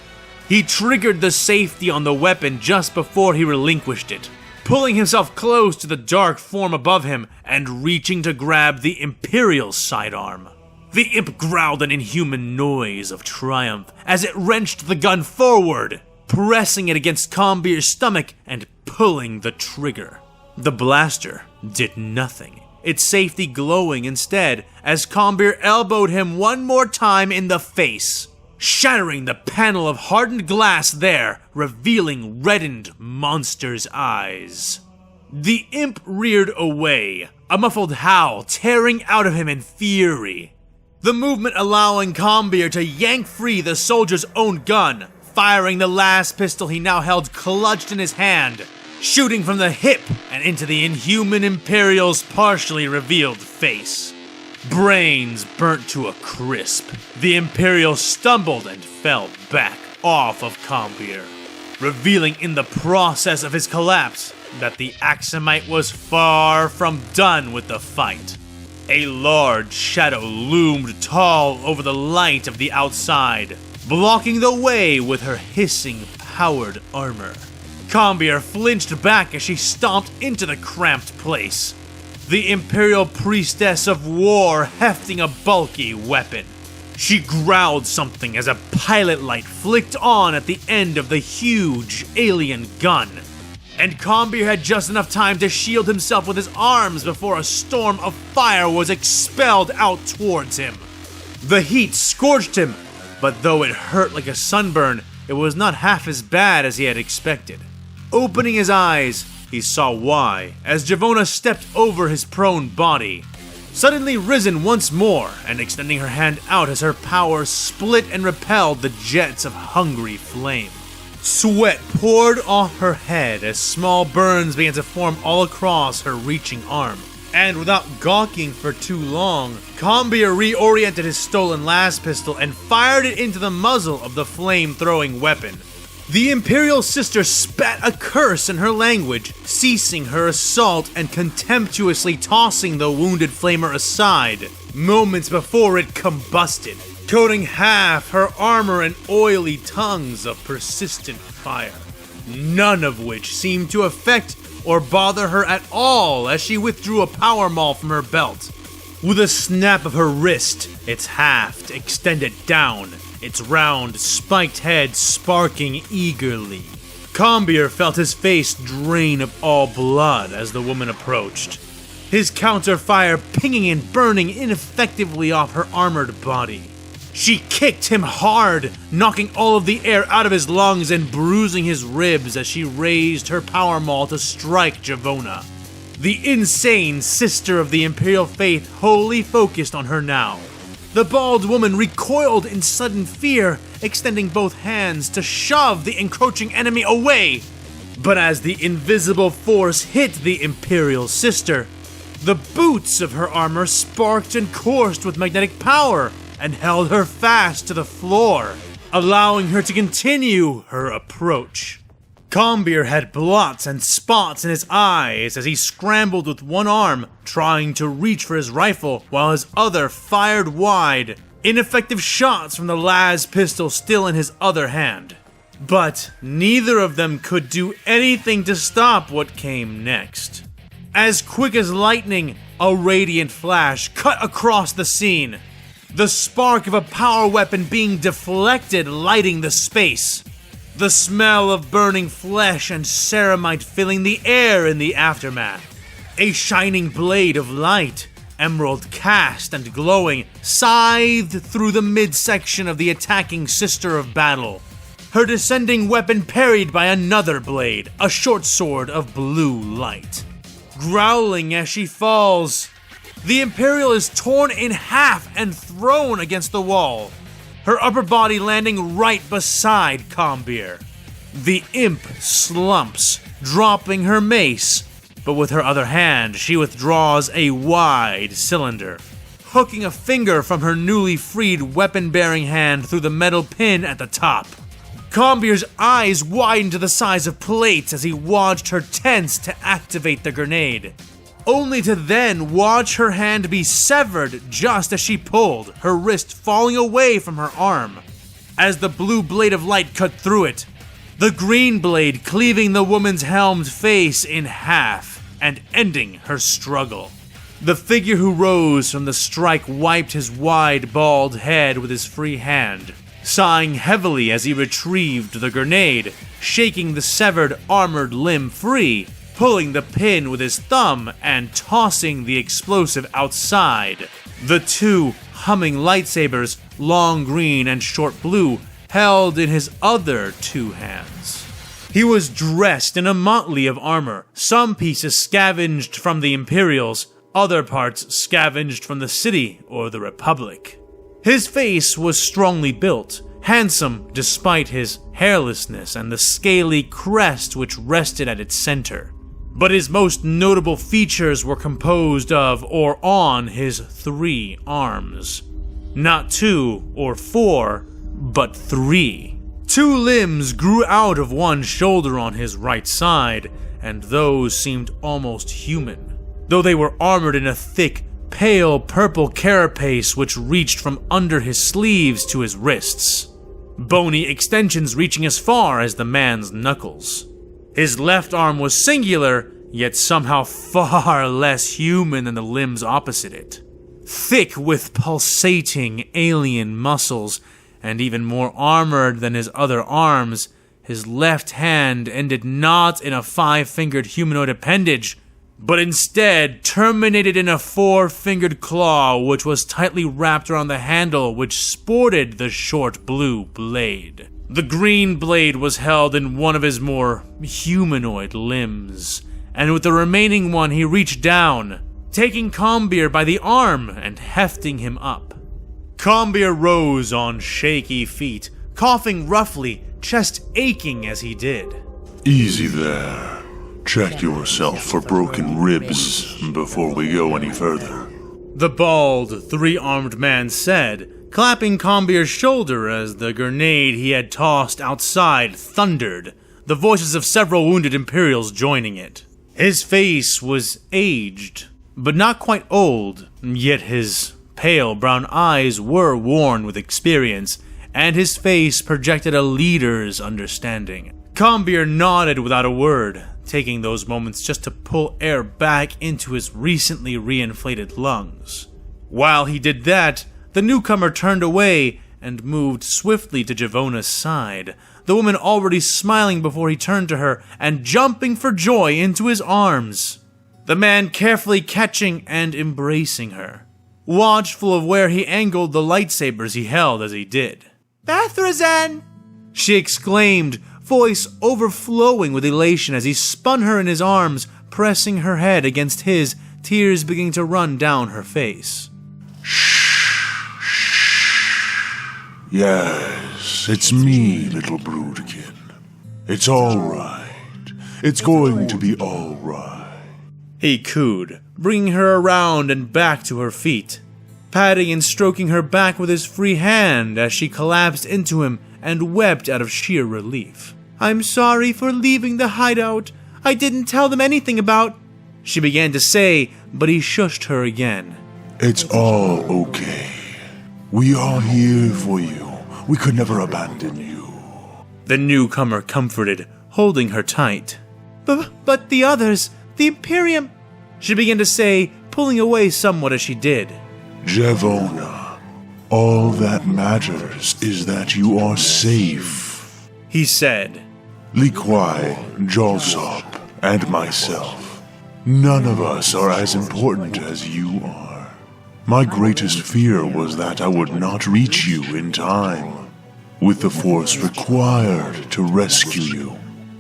He triggered the safety on the weapon just before he relinquished it, pulling himself close to the dark form above him and reaching to grab the Imperial sidearm. The imp growled an inhuman noise of triumph as it wrenched the gun forward, pressing it against Combier's stomach and pulling the trigger. The blaster did nothing, its safety glowing instead as Combier elbowed him one more time in the face, shattering the panel of hardened glass there, revealing reddened monster's eyes. The imp reared away, a muffled howl tearing out of him in fury, the movement allowing Combier to yank free the soldier's own gun, firing the last pistol he now held clutched in his hand, shooting from the hip and into the inhuman Imperial's partially revealed face. Brains burnt to a crisp, the Imperial stumbled and fell back off of Combier, revealing in the process of his collapse that the Axumite was far from done with the fight. A large shadow loomed tall over the light of the outside, blocking the way with her hissing, powered armor. Combier flinched back as she stomped into the cramped place, the Imperial Priestess of War hefting a bulky weapon. She growled something as a pilot light flicked on at the end of the huge alien gun, and Combier had just enough time to shield himself with his arms before a storm of fire was expelled out towards him. The heat scorched him, but though it hurt like a sunburn, it was not half as bad as he had expected. Opening his eyes, he saw why, as Javona stepped over his prone body, suddenly risen once more and extending her hand out as her power split and repelled the jets of hungry flame. Sweat poured off her head as small burns began to form all across her reaching arm. And without gawking for too long, Combier reoriented his stolen las pistol and fired it into the muzzle of the flame-throwing weapon. The Imperial sister spat a curse in her language, ceasing her assault and contemptuously tossing the wounded flamer aside, moments before it combusted, coating half her armor in oily tongues of persistent fire, none of which seemed to affect or bother her at all as she withdrew a power maul from her belt. With a snap of her wrist, its haft extended down, its round, spiked head sparking eagerly. Combier felt his face drain of all blood as the woman approached, his counterfire pinging and burning ineffectively off her armored body. She kicked him hard, knocking all of the air out of his lungs and bruising his ribs as she raised her power maul to strike Javona. The insane sister of the Imperial Faith wholly focused on her now. The bald woman recoiled in sudden fear, extending both hands to shove the encroaching enemy away. But as the invisible force hit the Imperial sister, the boots of her armor sparked and coursed with magnetic power and held her fast to the floor, allowing her to continue her approach. Combier had blots and spots in his eyes as he scrambled with one arm, trying to reach for his rifle while his other fired wide, ineffective shots from the las pistol still in his other hand. But neither of them could do anything to stop what came next. As quick as lightning, a radiant flash cut across the scene, the spark of a power weapon being deflected, lighting the space. The smell of burning flesh and ceramite filling the air in the aftermath. A shining blade of light, emerald cast and glowing, scythed through the midsection of the attacking Sister of Battle. Her descending weapon parried by another blade, a short sword of blue light. Growling as she falls, the Imperial is torn in half and thrown against the wall, her upper body landing right beside Combier. The imp slumps, dropping her mace, but with her other hand she withdraws a wide cylinder, hooking a finger from her newly freed weapon-bearing hand through the metal pin at the top. Combier's eyes widened to the size of plates as he watched her tense to activate the grenade, only to then watch her hand be severed just as she pulled, her wrist falling away from her arm. As the blue blade of light cut through it, the green blade cleaving the woman's helmed face in half and ending her struggle. The figure who rose from the strike wiped his wide, bald head with his free hand, sighing heavily as he retrieved the grenade, shaking the severed, armored limb free, pulling the pin with his thumb and tossing the explosive outside. The two humming lightsabers, long green and short blue, held in his other two hands. He was dressed in a motley of armor, some pieces scavenged from the Imperials, other parts scavenged from the city or the Republic. His face was strongly built, handsome despite his hairlessness and the scaly crest which rested at its center. But his most notable features were composed of or on his 3 arms. Not 2 or 4, but 3. 2 limbs grew out of one shoulder on his right side, and those seemed almost human, though they were armored in a thick, pale purple carapace which reached from under his sleeves to his wrists, bony extensions reaching as far as the man's knuckles. His left arm was singular, yet somehow far less human than the limbs opposite it. Thick with pulsating alien muscles, and even more armored than his other arms, his left hand ended not in a 5-fingered humanoid appendage, but instead terminated in a 4-fingered claw which was tightly wrapped around the handle which sported the short blue blade. The green blade was held in one of his more humanoid limbs, and with the remaining one he reached down, taking Combier by the arm and hefting him up. Combier rose on shaky feet, coughing roughly, chest aching as he did. Easy there. Check yourself for broken ribs before we go any further. The bald, 3-armed man said, clapping Combier's shoulder as the grenade he had tossed outside thundered, the voices of several wounded Imperials joining it. His face was aged, but not quite old, yet his pale brown eyes were worn with experience, and his face projected a leader's understanding. Combier nodded without a word, taking those moments just to pull air back into his recently reinflated lungs. While he did that, the newcomer turned away and moved swiftly to Javona's side, the woman already smiling before he turned to her and jumping for joy into his arms. The man carefully catching and embracing her, watchful of where he angled the lightsabers he held as he did. "Bathrazan!" she exclaimed, voice overflowing with elation as he spun her in his arms, pressing her head against his, tears beginning to run down her face. Yes, it's me, little broodkin. It's all right. It's going to be all right. He cooed, bringing her around and back to her feet, patting and stroking her back with his free hand as she collapsed into him and wept out of sheer relief. "I'm sorry for leaving the hideout. I didn't tell them anything about—" she began to say, but he shushed her again. It's all okay. We are here for you. We could never abandon you. The newcomer comforted, holding her tight. But the others, the Imperium," she began to say, pulling away somewhat as she did. Javona, all that matters is that you are safe, he said. Li Kuai, Jalsop, and myself. None of us are as important as you are. My greatest fear was that I would not reach you in time. With the Force required to rescue you,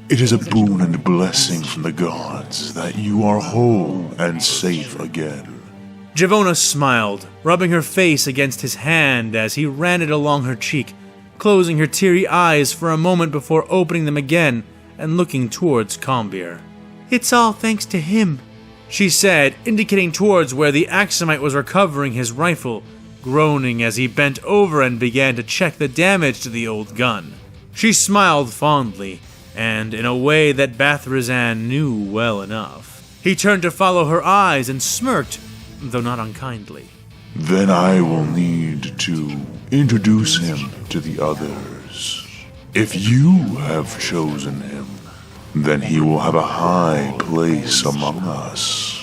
it is a boon and blessing from the gods that you are whole and safe again. Javona smiled, rubbing her face against his hand as he ran it along her cheek, closing her teary eyes for a moment before opening them again and looking towards Combir. "It's all thanks to him," she said, indicating towards where the Axumite was recovering his rifle, groaning as he bent over and began to check the damage to the old gun. She smiled fondly, and in a way that Bathrazan knew well enough. He turned to follow her eyes and smirked, though not unkindly. Then I will need to introduce him to the others. If you have chosen him, then he will have a high place among us,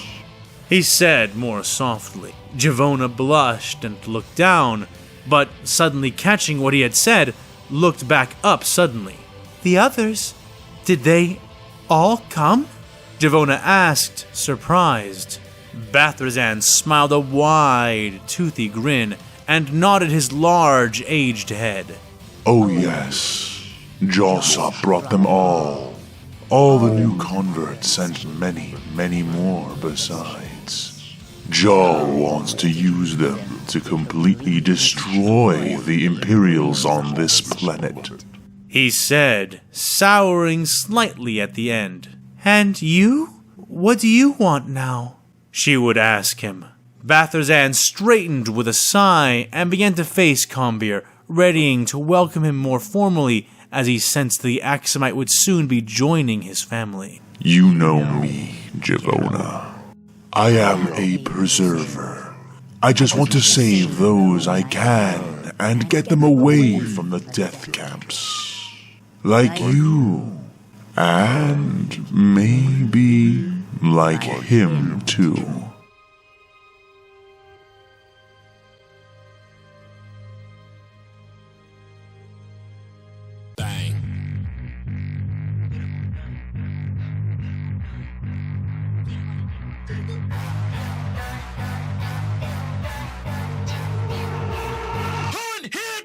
he said more softly. Javona blushed and looked down, but suddenly catching what he had said, looked back up suddenly. "The others? Did they all come?" Javona asked, surprised. Bathrazan smiled a wide, toothy grin and nodded his large, aged head. Oh yes, Jalsop brought them all the new converts and many, many more besides. Jal wants to use them to completely destroy the Imperials on this planet, he said, souring slightly at the end. "And you? What do you want now?" she would ask him. Bathrazan straightened with a sigh and began to face Combir, readying to welcome him more formally as he sensed the Axumite would soon be joining his family. You know me, Javona. I am a preserver. I just want to save those I can and get them away from the death camps. Like you. And maybe like him too.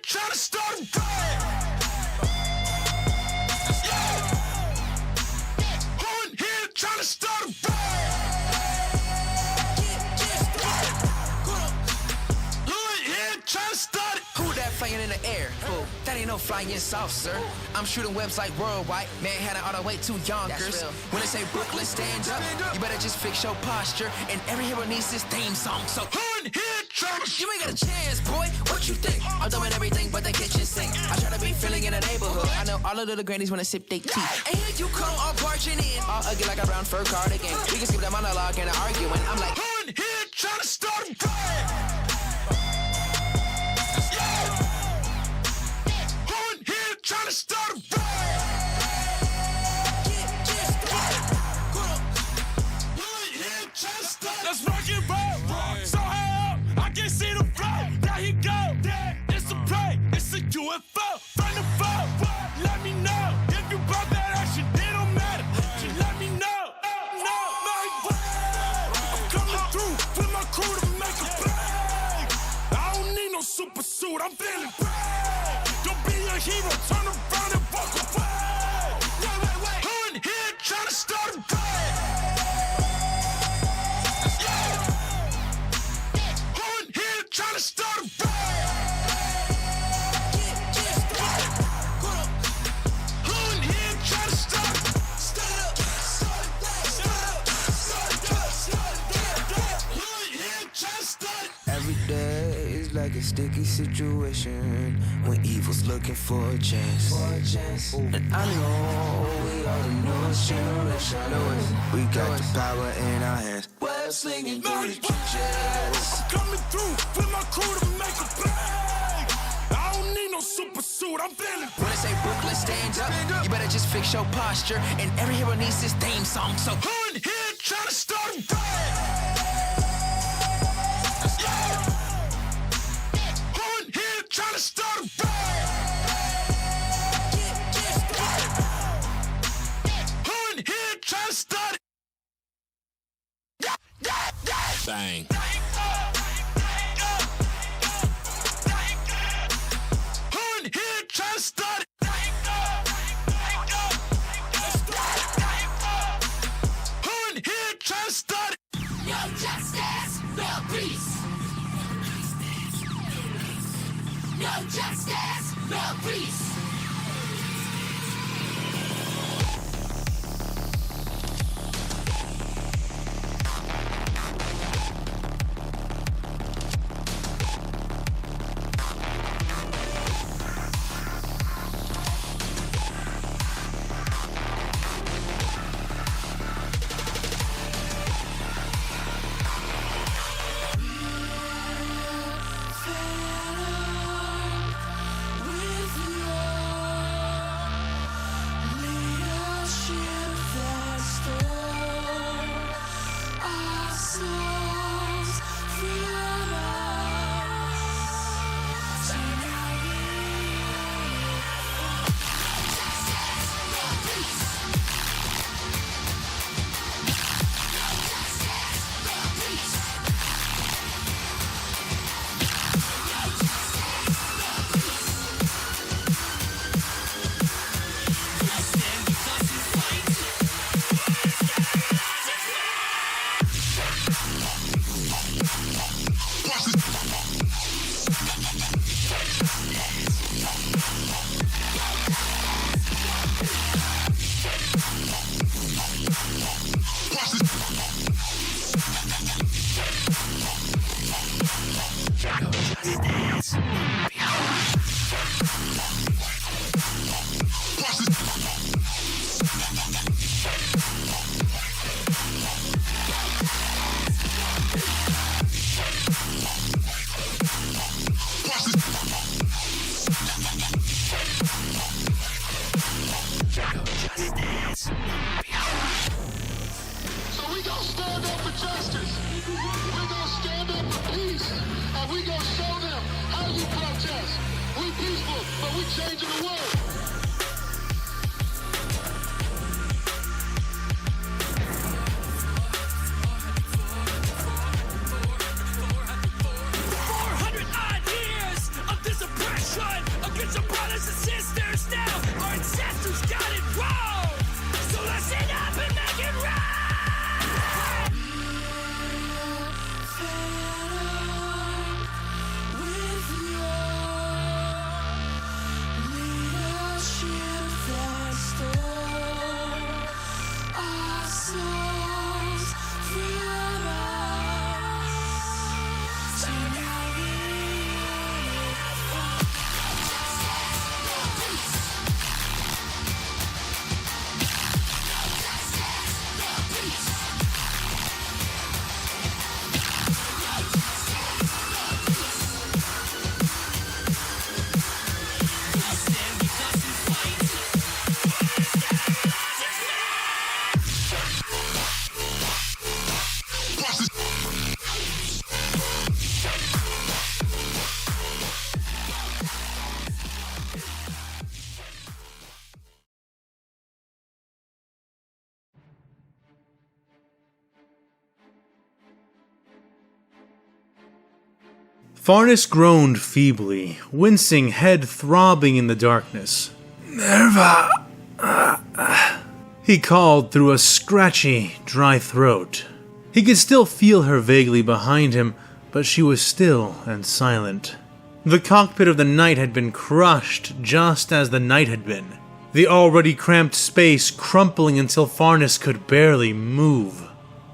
Trying to start a riot. Who in here trying to start a riot? Who in here trying to start it? Who that flying in the air? Who? That ain't no flying south, sir. I'm shooting webs like worldwide. Manhattan all the way to Yonkers. When they say Brooklyn, stand up. You better just fix your posture. And every hero needs this theme song. So Who in here trying to? you ain't got a chance, boy. What you think? I'm doing everything but the kitchen sink. I try to be feeling in the neighborhood. I know all the little grannies wanna sip their tea. And here you come, all barging in. All ugly like a brown fur cardigan. We can skip the monologue and the arguing. I'm like, Who in here trying to start a riot? Who in here trying to start a riot? Let's rock and roll. So high up, I can see the flow. There he go. It's a play. It's it for? From the fall, let me know. If you brought that action, it don't matter. Just let me know. No, my way. I'm coming through with my crew to make a play. I don't need no super suit, I'm feeling brave. Don't be a hero, turn around and walk away. Wait. Who in here trying to start a fight? Who in here trying to start a fight? Every day is like a sticky situation when evil's looking for a chance. And I know we are the newest generation. We got the power in our hands. Web slinging through the trenches. I'm coming through with my crew to make a play. I don't need no super suit, I'm feeling When I say Brooklyn stands up, you better just fix your posture. And every hero needs his theme song, so who in here trying to start a fight? Trying to start a fight. Who in here trying to start it? Bang. Who in here trying to start it? Who in here trying to start it? No justice, no peace. No justice, no peace. Farnes groaned feebly, wincing, head throbbing in the darkness. "Nerva!" he called through a scratchy, dry throat. He could still feel her vaguely behind him, but she was still and silent. The cockpit of the Knight had been crushed just as the night had been, the already cramped space crumpling until Farnes could barely move,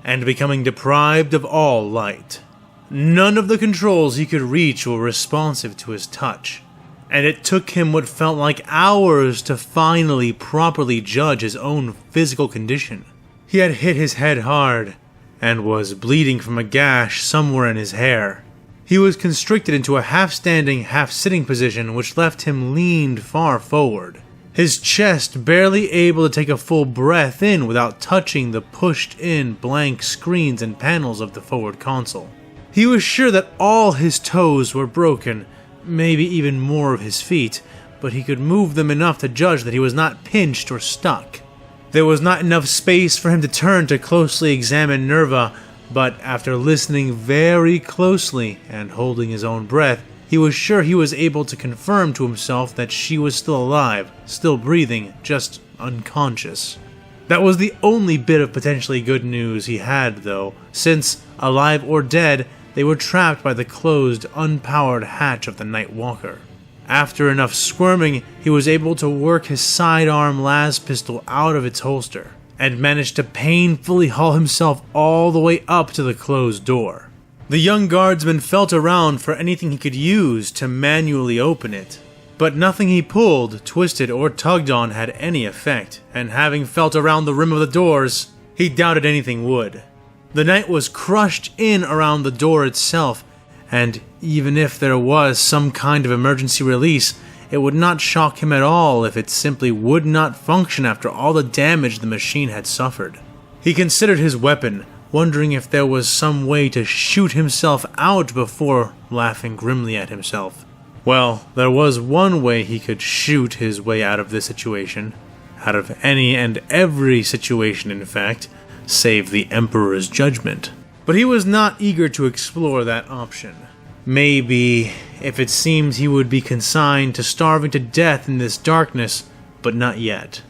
and becoming deprived of all light. None of the controls he could reach were responsive to his touch, and it took him what felt like hours to finally properly judge his own physical condition. He had hit his head hard, and was bleeding from a gash somewhere in his hair. He was constricted into a half-standing, half-sitting position which left him leaned far forward, his chest barely able to take a full breath in without touching the pushed-in blank screens and panels of the forward console. He was sure that all his toes were broken, maybe even more of his feet, but he could move them enough to judge that he was not pinched or stuck. There was not enough space for him to turn to closely examine Nerva, but after listening very closely and holding his own breath, he was sure he was able to confirm to himself that she was still alive, still breathing, just unconscious. That was the only bit of potentially good news he had, though, since, alive or dead, they were trapped by the closed, unpowered hatch of the Night Walker. After enough squirming, he was able to work his sidearm las pistol out of its holster, and managed to painfully haul himself all the way up to the closed door. The young guardsman felt around for anything he could use to manually open it, but nothing he pulled, twisted, or tugged on had any effect, and having felt around the rim of the doors, he doubted anything would. The Knight was crushed in around the door itself, and even if there was some kind of emergency release, it would not shock him at all if it simply would not function after all the damage the machine had suffered. He considered his weapon, wondering if there was some way to shoot himself out before laughing grimly at himself. Well, there was one way he could shoot his way out of this situation. Out of any and every situation, in fact, save the Emperor's judgment. But he was not eager to explore that option. Maybe, if it seemed he would be consigned to starving to death in this darkness, but not yet.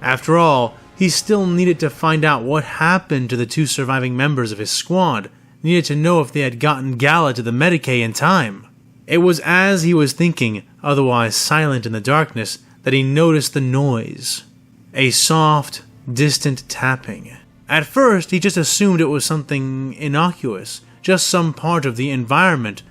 After all, he still needed to find out what happened to the two surviving members of his squad, needed to know if they had gotten Gala to the Medicae in time. It was as he was thinking, otherwise silent in the darkness, that he noticed the noise. A soft, distant tapping. At first, he just assumed it was something innocuous, just some part of the environment,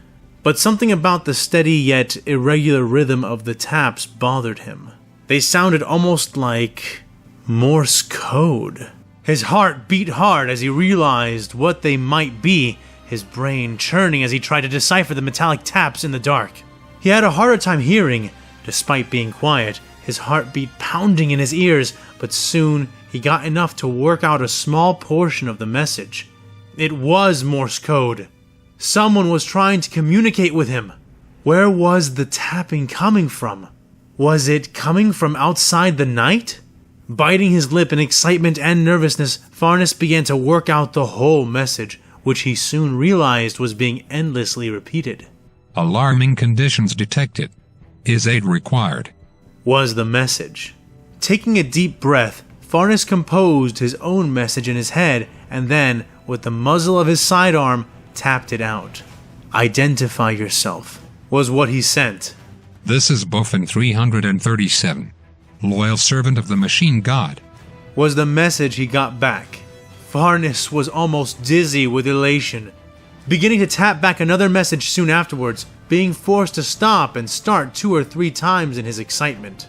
but something about the steady yet irregular rhythm of the taps bothered him. They sounded almost like Morse code. His heart beat hard as he realized what they might be, his brain churning as he tried to decipher the metallic taps in the dark. He had a harder time hearing, despite being quiet, his heartbeat pounding in his ears, but soon he got enough to work out a small portion of the message. It was Morse code. Someone was trying to communicate with him. Where was the tapping coming from? Was it coming from outside the night? Biting his lip in excitement and nervousness, Farnes began to work out the whole message, which he soon realized was being endlessly repeated. Alarming conditions detected. Is aid required? Was the message. Taking a deep breath, Farnes composed his own message in his head and then, with the muzzle of his sidearm, tapped it out. Identify yourself, was what he sent. This is Buffin 337. Loyal servant of the machine god. Was the message he got back. Farnes was almost dizzy with elation, beginning to tap back another message soon afterwards, being forced to stop and start 2 or 3 times in his excitement.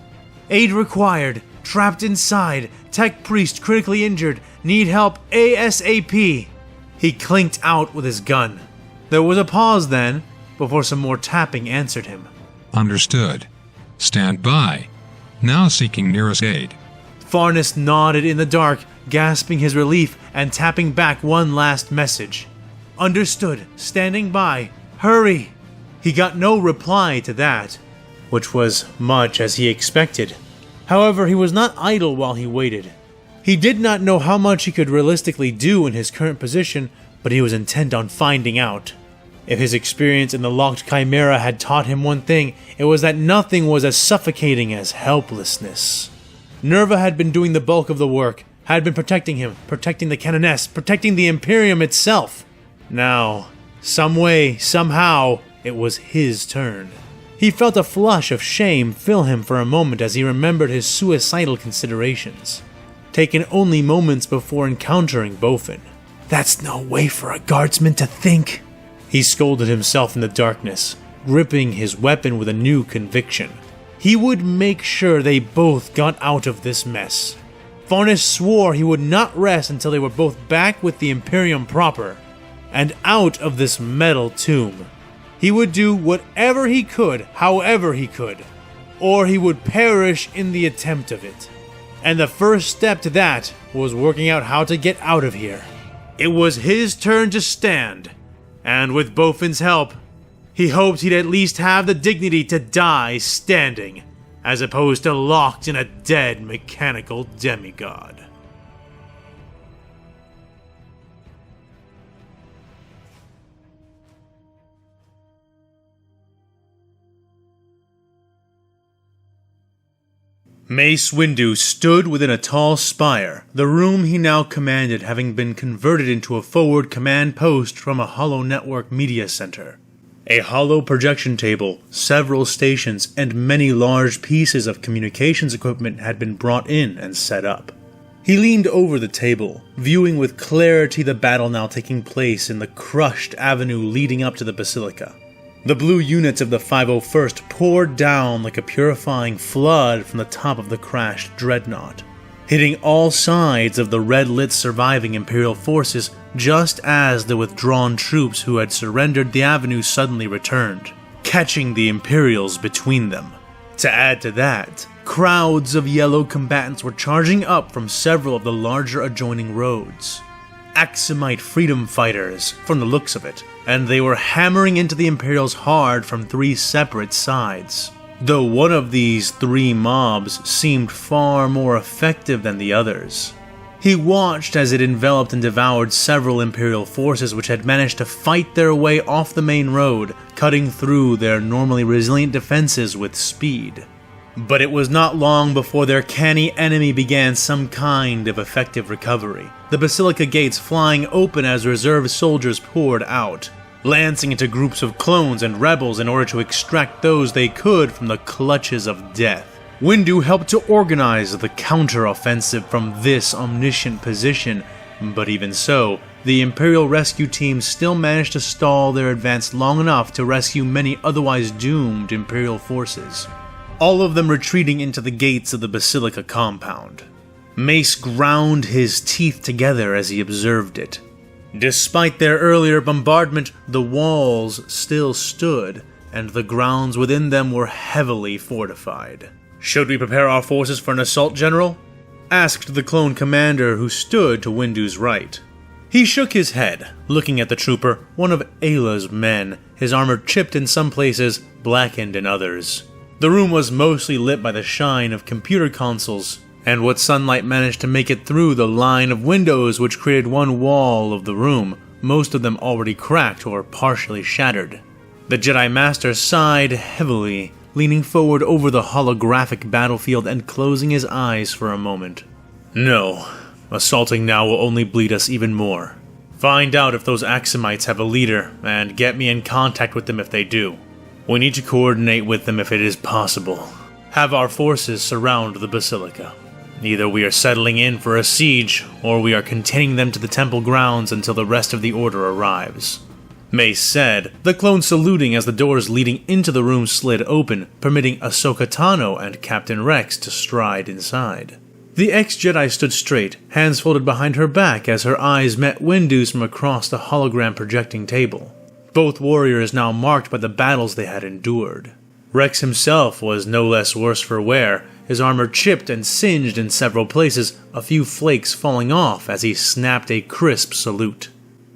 Aid required, trapped inside, tech priest critically injured, need help ASAP. He clinked out with his gun. There was a pause then, before some more tapping answered him. Understood. Stand by. Now seeking nearest aid. Farnes nodded in the dark, gasping his relief and tapping back one last message. Understood. Standing by. Hurry. He got no reply to that, which was much as he expected. However, he was not idle while he waited. He did not know how much he could realistically do in his current position, but he was intent on finding out. If his experience in the locked chimera had taught him one thing, it was that nothing was as suffocating as helplessness. Nerva had been doing the bulk of the work, had been protecting him, protecting the Canoness, protecting the Imperium itself. Now, some way, somehow, it was his turn. He felt a flush of shame fill him for a moment as he remembered his suicidal considerations, taken only moments before encountering Bofin. That's no way for a guardsman to think. He scolded himself in the darkness, gripping his weapon with a new conviction. He would make sure they both got out of this mess. Farnes swore he would not rest until they were both back with the Imperium proper, and out of this metal tomb. He would do whatever he could, however he could, or he would perish in the attempt of it. And the first step to that was working out how to get out of here. It was his turn to stand, and with Bofin's help, he hoped he'd at least have the dignity to die standing, as opposed to locked in a dead mechanical demigod. Mace Windu stood within a tall spire, the room he now commanded having been converted into a forward command post from a Hollow Network media center. A hollow projection table, several stations, and many large pieces of communications equipment had been brought in and set up. He leaned over the table, viewing with clarity the battle now taking place in the crushed avenue leading up to the Basilica. The blue units of the 501st poured down like a purifying flood from the top of the crashed dreadnought, hitting all sides of the red-lit surviving Imperial forces just as the withdrawn troops who had surrendered the avenue suddenly returned, catching the Imperials between them. To add to that, crowds of yellow combatants were charging up from several of the larger adjoining roads. Axumite freedom fighters, from the looks of it, and they were hammering into the Imperials hard from 3 separate sides. Though one of these 3 mobs seemed far more effective than the others. He watched as it enveloped and devoured several Imperial forces which had managed to fight their way off the main road, cutting through their normally resilient defenses with speed. But it was not long before their canny enemy began some kind of effective recovery, the Basilica gates flying open as reserve soldiers poured out, lancing into groups of clones and rebels in order to extract those they could from the clutches of death. Windu helped to organize the counter-offensive from this omniscient position, but even so, the Imperial rescue team still managed to stall their advance long enough to rescue many otherwise doomed Imperial forces, all of them retreating into the gates of the Basilica compound. Mace ground his teeth together as he observed it. Despite their earlier bombardment, the walls still stood, and the grounds within them were heavily fortified. "Should we prepare our forces for an assault, General?" asked the clone commander who stood to Windu's right. He shook his head, looking at the trooper, one of Ayla's men, his armor chipped in some places, blackened in others. The room was mostly lit by the shine of computer consoles, and what sunlight managed to make it through the line of windows which created one wall of the room, most of them already cracked or partially shattered. The Jedi Master sighed heavily, leaning forward over the holographic battlefield and closing his eyes for a moment. "No, assaulting now will only bleed us even more. Find out if those Axumites have a leader, and get me in contact with them if they do. We need to coordinate with them if it is possible. Have our forces surround the Basilica. Either we are settling in for a siege, or we are containing them to the temple grounds until the rest of the Order arrives." Mace said, the clone saluting as the doors leading into the room slid open, permitting Ahsoka Tano and Captain Rex to stride inside. The ex-Jedi stood straight, hands folded behind her back as her eyes met Windu's from across the hologram projecting table. Both warriors now marked by the battles they had endured. Rex himself was no less worse for wear, his armor chipped and singed in several places, a few flakes falling off as he snapped a crisp salute.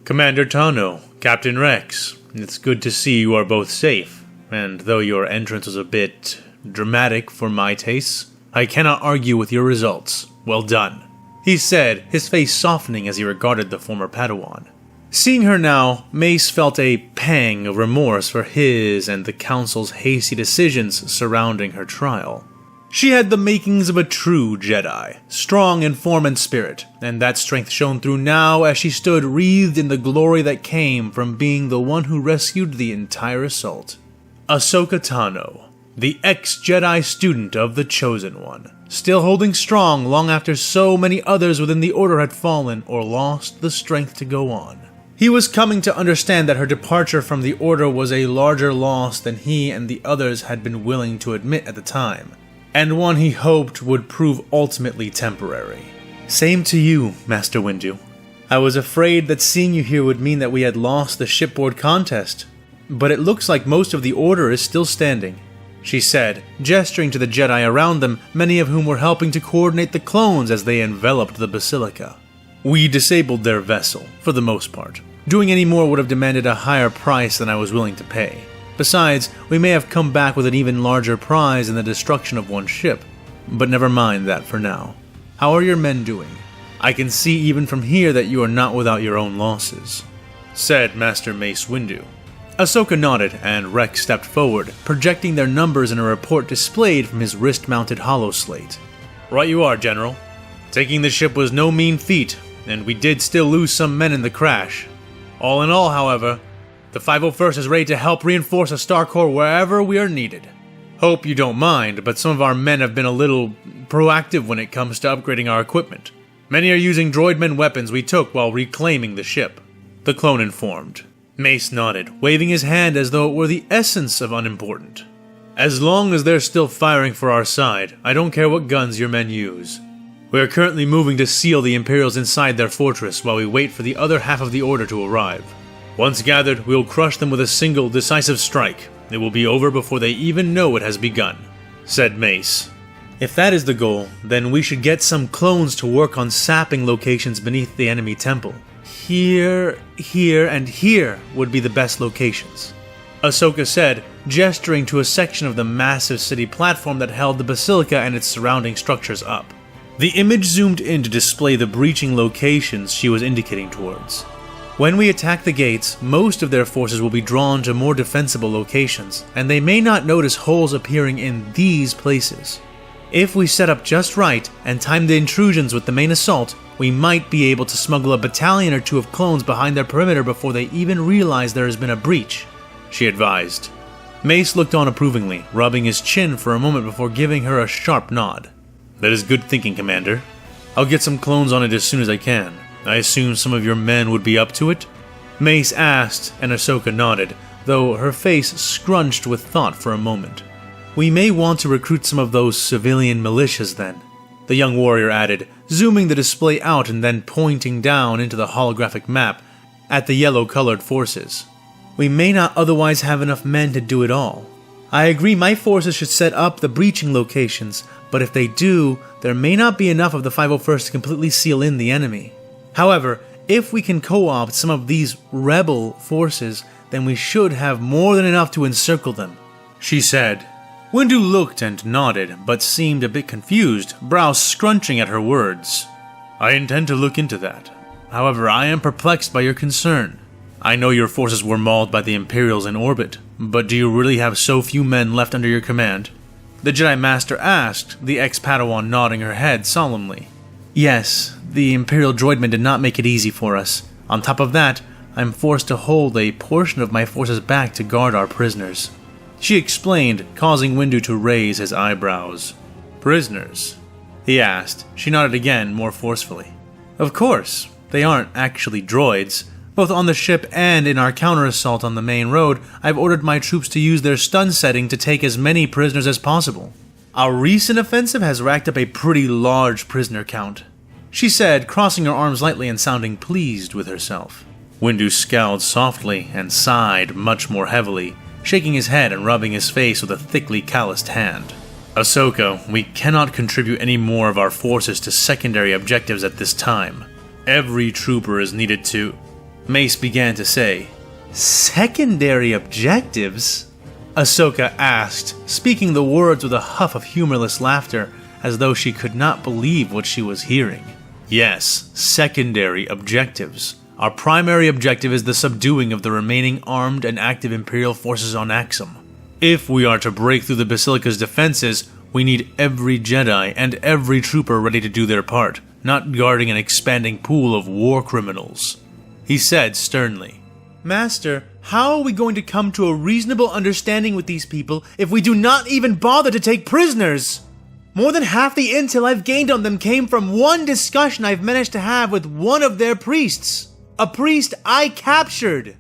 "Commander Tano, Captain Rex, it's good to see you are both safe, and though your entrance was a bit dramatic for my tastes, I cannot argue with your results. Well done," he said, his face softening as he regarded the former Padawan. Seeing her now, Mace felt a pang of remorse for his and the Council's hasty decisions surrounding her trial. She had the makings of a true Jedi, strong in form and spirit, and that strength shone through now as she stood wreathed in the glory that came from being the one who rescued the entire assault. Ahsoka Tano, the ex-Jedi student of the Chosen One, still holding strong long after so many others within the Order had fallen or lost the strength to go on. He was coming to understand that her departure from the Order was a larger loss than he and the others had been willing to admit at the time, and one he hoped would prove ultimately temporary. Same to you, Master Windu. I was afraid that seeing you here would mean that we had lost the shipboard contest, but it looks like most of the Order is still standing, she said, gesturing to the Jedi around them, many of whom were helping to coordinate the clones as they enveloped the Basilica. We disabled their vessel, for the most part. Doing any more would have demanded a higher price than I was willing to pay. Besides, we may have come back with an even larger prize in the destruction of one ship, but never mind that for now. How are your men doing? I can see even from here that you are not without your own losses, said Master Mace Windu. Ahsoka nodded, and Rex stepped forward, projecting their numbers in a report displayed from his wrist-mounted holoslate. Right you are, General. Taking the ship was no mean feat, and we did still lose some men in the crash. All in all, however, the 501st is ready to help reinforce a Star Corps wherever we are needed. Hope you don't mind, but some of our men have been a little proactive when it comes to upgrading our equipment. Many are using droidmen weapons we took while reclaiming the ship, the clone informed. Mace nodded, waving his hand as though it were the essence of unimportant. As long as they're still firing for our side, I don't care what guns your men use. We are currently moving to seal the Imperials inside their fortress while we wait for the other half of the Order to arrive. Once gathered, we will crush them with a single, decisive strike. It will be over before they even know it has begun, said Mace. If that is the goal, then we should get some clones to work on sapping locations beneath the enemy temple. Here, and here would be the best locations, Ahsoka said, gesturing to a section of the massive city platform that held the Basilica and its surrounding structures up. The image zoomed in to display the breaching locations she was indicating towards. When we attack the gates, most of their forces will be drawn to more defensible locations, and they may not notice holes appearing in these places. If we set up just right and time the intrusions with the main assault, we might be able to smuggle a battalion or two of clones behind their perimeter before they even realize there has been a breach, she advised. Mace looked on approvingly, rubbing his chin for a moment before giving her a sharp nod. That is good thinking, Commander. I'll get some clones on it as soon as I can. I assume some of your men would be up to it? Mace asked, and Ahsoka nodded, though her face scrunched with thought for a moment. We may want to recruit some of those civilian militias then, the young warrior added, zooming the display out and then pointing down into the holographic map at the yellow-colored forces. We may not otherwise have enough men to do it all. I agree my forces should set up the breaching locations, but if they do, there may not be enough of the 501st to completely seal in the enemy. However, if we can co-opt some of these rebel forces, then we should have more than enough to encircle them, she said. Windu looked and nodded, but seemed a bit confused, brows scrunching at her words. I intend to look into that. However, I am perplexed by your concern. I know your forces were mauled by the Imperials in orbit, but do you really have so few men left under your command? The Jedi Master asked, the ex-Padawan nodding her head solemnly. Yes, the Imperial droidmen did not make it easy for us. On top of that, I'm forced to hold a portion of my forces back to guard our prisoners, she explained, causing Windu to raise his eyebrows. Prisoners? He asked. She nodded again, more forcefully. Of course, they aren't actually droids. Both on the ship and in our counter-assault on the main road, I've ordered my troops to use their stun setting to take as many prisoners as possible. Our recent offensive has racked up a pretty large prisoner count, she said, crossing her arms lightly and sounding pleased with herself. Windu scowled softly and sighed much more heavily, shaking his head and rubbing his face with a thickly calloused hand. Ahsoka, we cannot contribute any more of our forces to secondary objectives at this time. Every trooper is needed to... Mace began to say. Secondary objectives? Ahsoka asked, speaking the words with a huff of humorless laughter, as though she could not believe what she was hearing. Yes, secondary objectives. Our primary objective is the subduing of the remaining armed and active Imperial forces on Axum. If we are to break through the Basilica's defenses, we need every Jedi and every trooper ready to do their part, not guarding an expanding pool of war criminals. He said sternly, "Master, how are we going to come to a reasonable understanding with these people if we do not even bother to take prisoners? More than half the intel I've gained on them came from one discussion I've managed to have with one of their priests. A priest I captured.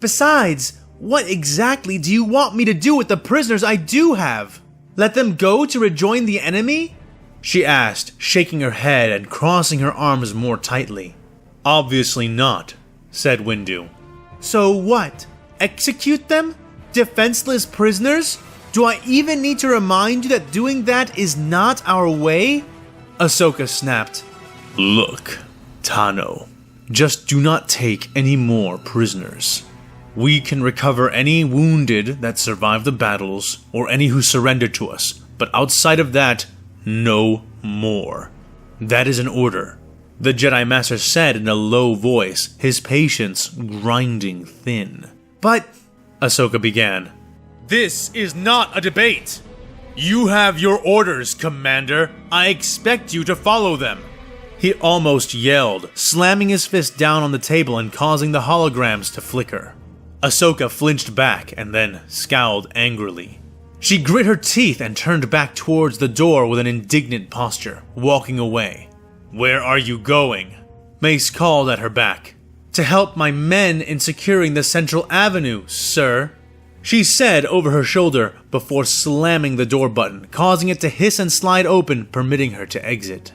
Besides, what exactly do you want me to do with the prisoners I do have? Let them go to rejoin the enemy?" she asked, shaking her head and crossing her arms more tightly. "Obviously not," said Windu. "So what? Execute them? Defenseless prisoners? Do I even need to remind you that doing that is not our way?" Ahsoka snapped. "Look, Tano, just do not take any more prisoners. We can recover any wounded that survived the battles, or any who surrendered to us, but outside of that, no more. That is an order," the Jedi Master said in a low voice, his patience grinding thin. "But," Ahsoka began, "this is not a debate. You have your orders, Commander. I expect you to follow them." He almost yelled, slamming his fist down on the table and causing the holograms to flicker. Ahsoka flinched back and then scowled angrily. She grit her teeth and turned back towards the door with an indignant posture, walking away. "Where are you going?" Mace called at her back. "To help my men in securing the Central Avenue, sir," she said over her shoulder before slamming the door button, causing it to hiss and slide open, permitting her to exit.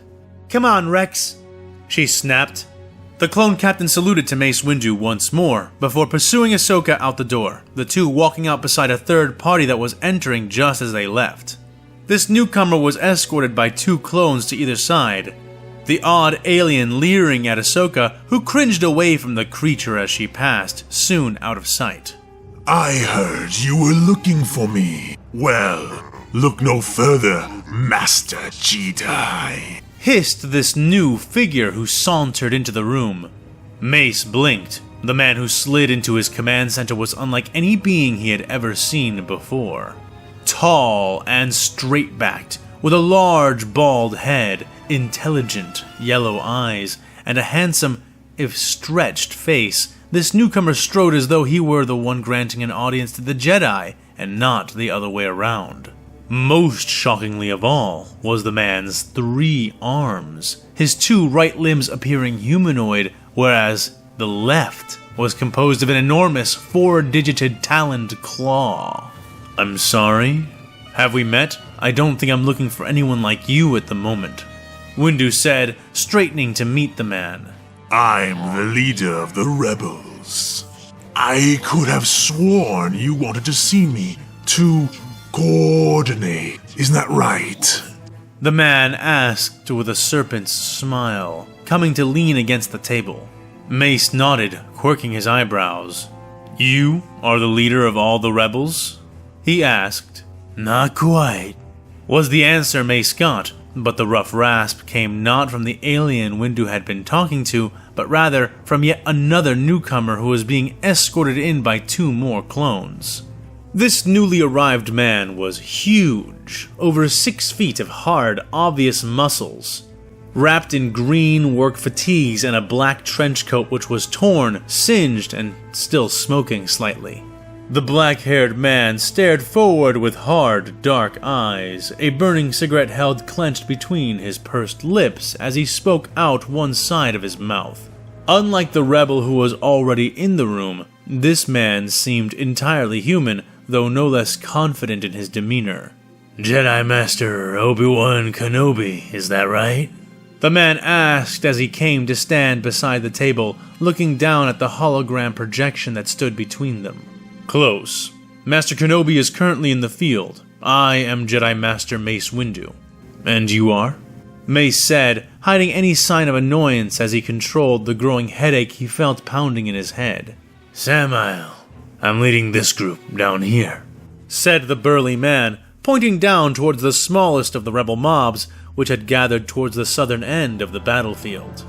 "Come on, Rex," she snapped. The clone captain saluted to Mace Windu once more, before pursuing Ahsoka out the door, the two walking out beside a third party that was entering just as they left. This newcomer was escorted by two clones to either side, the odd alien leering at Ahsoka, who cringed away from the creature as she passed, soon out of sight. I heard you were looking for me. Well, look no further, Master Jedi," hissed this new figure who sauntered into the room. Mace blinked. The man who slid into his command center was unlike any being he had ever seen before. Tall and straight-backed, with a large bald head, intelligent yellow eyes, and a handsome, if stretched, face, this newcomer strode as though he were the one granting an audience to the Jedi, and not the other way around. Most shockingly of all was the man's 3 arms, his 2 right limbs appearing humanoid, whereas the left was composed of an enormous 4-digited taloned claw. "I'm sorry? Have we met? I don't think I'm looking for anyone like you at the moment," Windu said, straightening to meet the man. "I'm the leader of the rebels. I could have sworn you wanted to see me to coordinate. Isn't that right?" The man asked with a serpent's smile, coming to lean against the table. Mace nodded, quirking his eyebrows. "You are the leader of all the rebels?" he asked. "Not quite," was the answer Mace got, but the rough rasp came not from the alien Windu had been talking to, but rather from yet another newcomer who was being escorted in by 2 more clones. This newly arrived man was huge, over 6 feet of hard, obvious muscles, wrapped in green work fatigues and a black trench coat which was torn, singed, and still smoking slightly. The black-haired man stared forward with hard, dark eyes, a burning cigarette held clenched between his pursed lips as he spoke out one side of his mouth. Unlike the rebel who was already in the room, this man seemed entirely human, though no less confident in his demeanor. "Jedi Master Obi-Wan Kenobi, is that right?" the man asked as he came to stand beside the table, looking down at the hologram projection that stood between them. "Close. Master Kenobi is currently in the field. I am Jedi Master Mace Windu." "And you are?" Mace said, hiding any sign of annoyance as he controlled the growing headache he felt pounding in his head. "Samael. I'm leading this group down here," said the burly man, pointing down towards the smallest of the rebel mobs, which had gathered towards the southern end of the battlefield.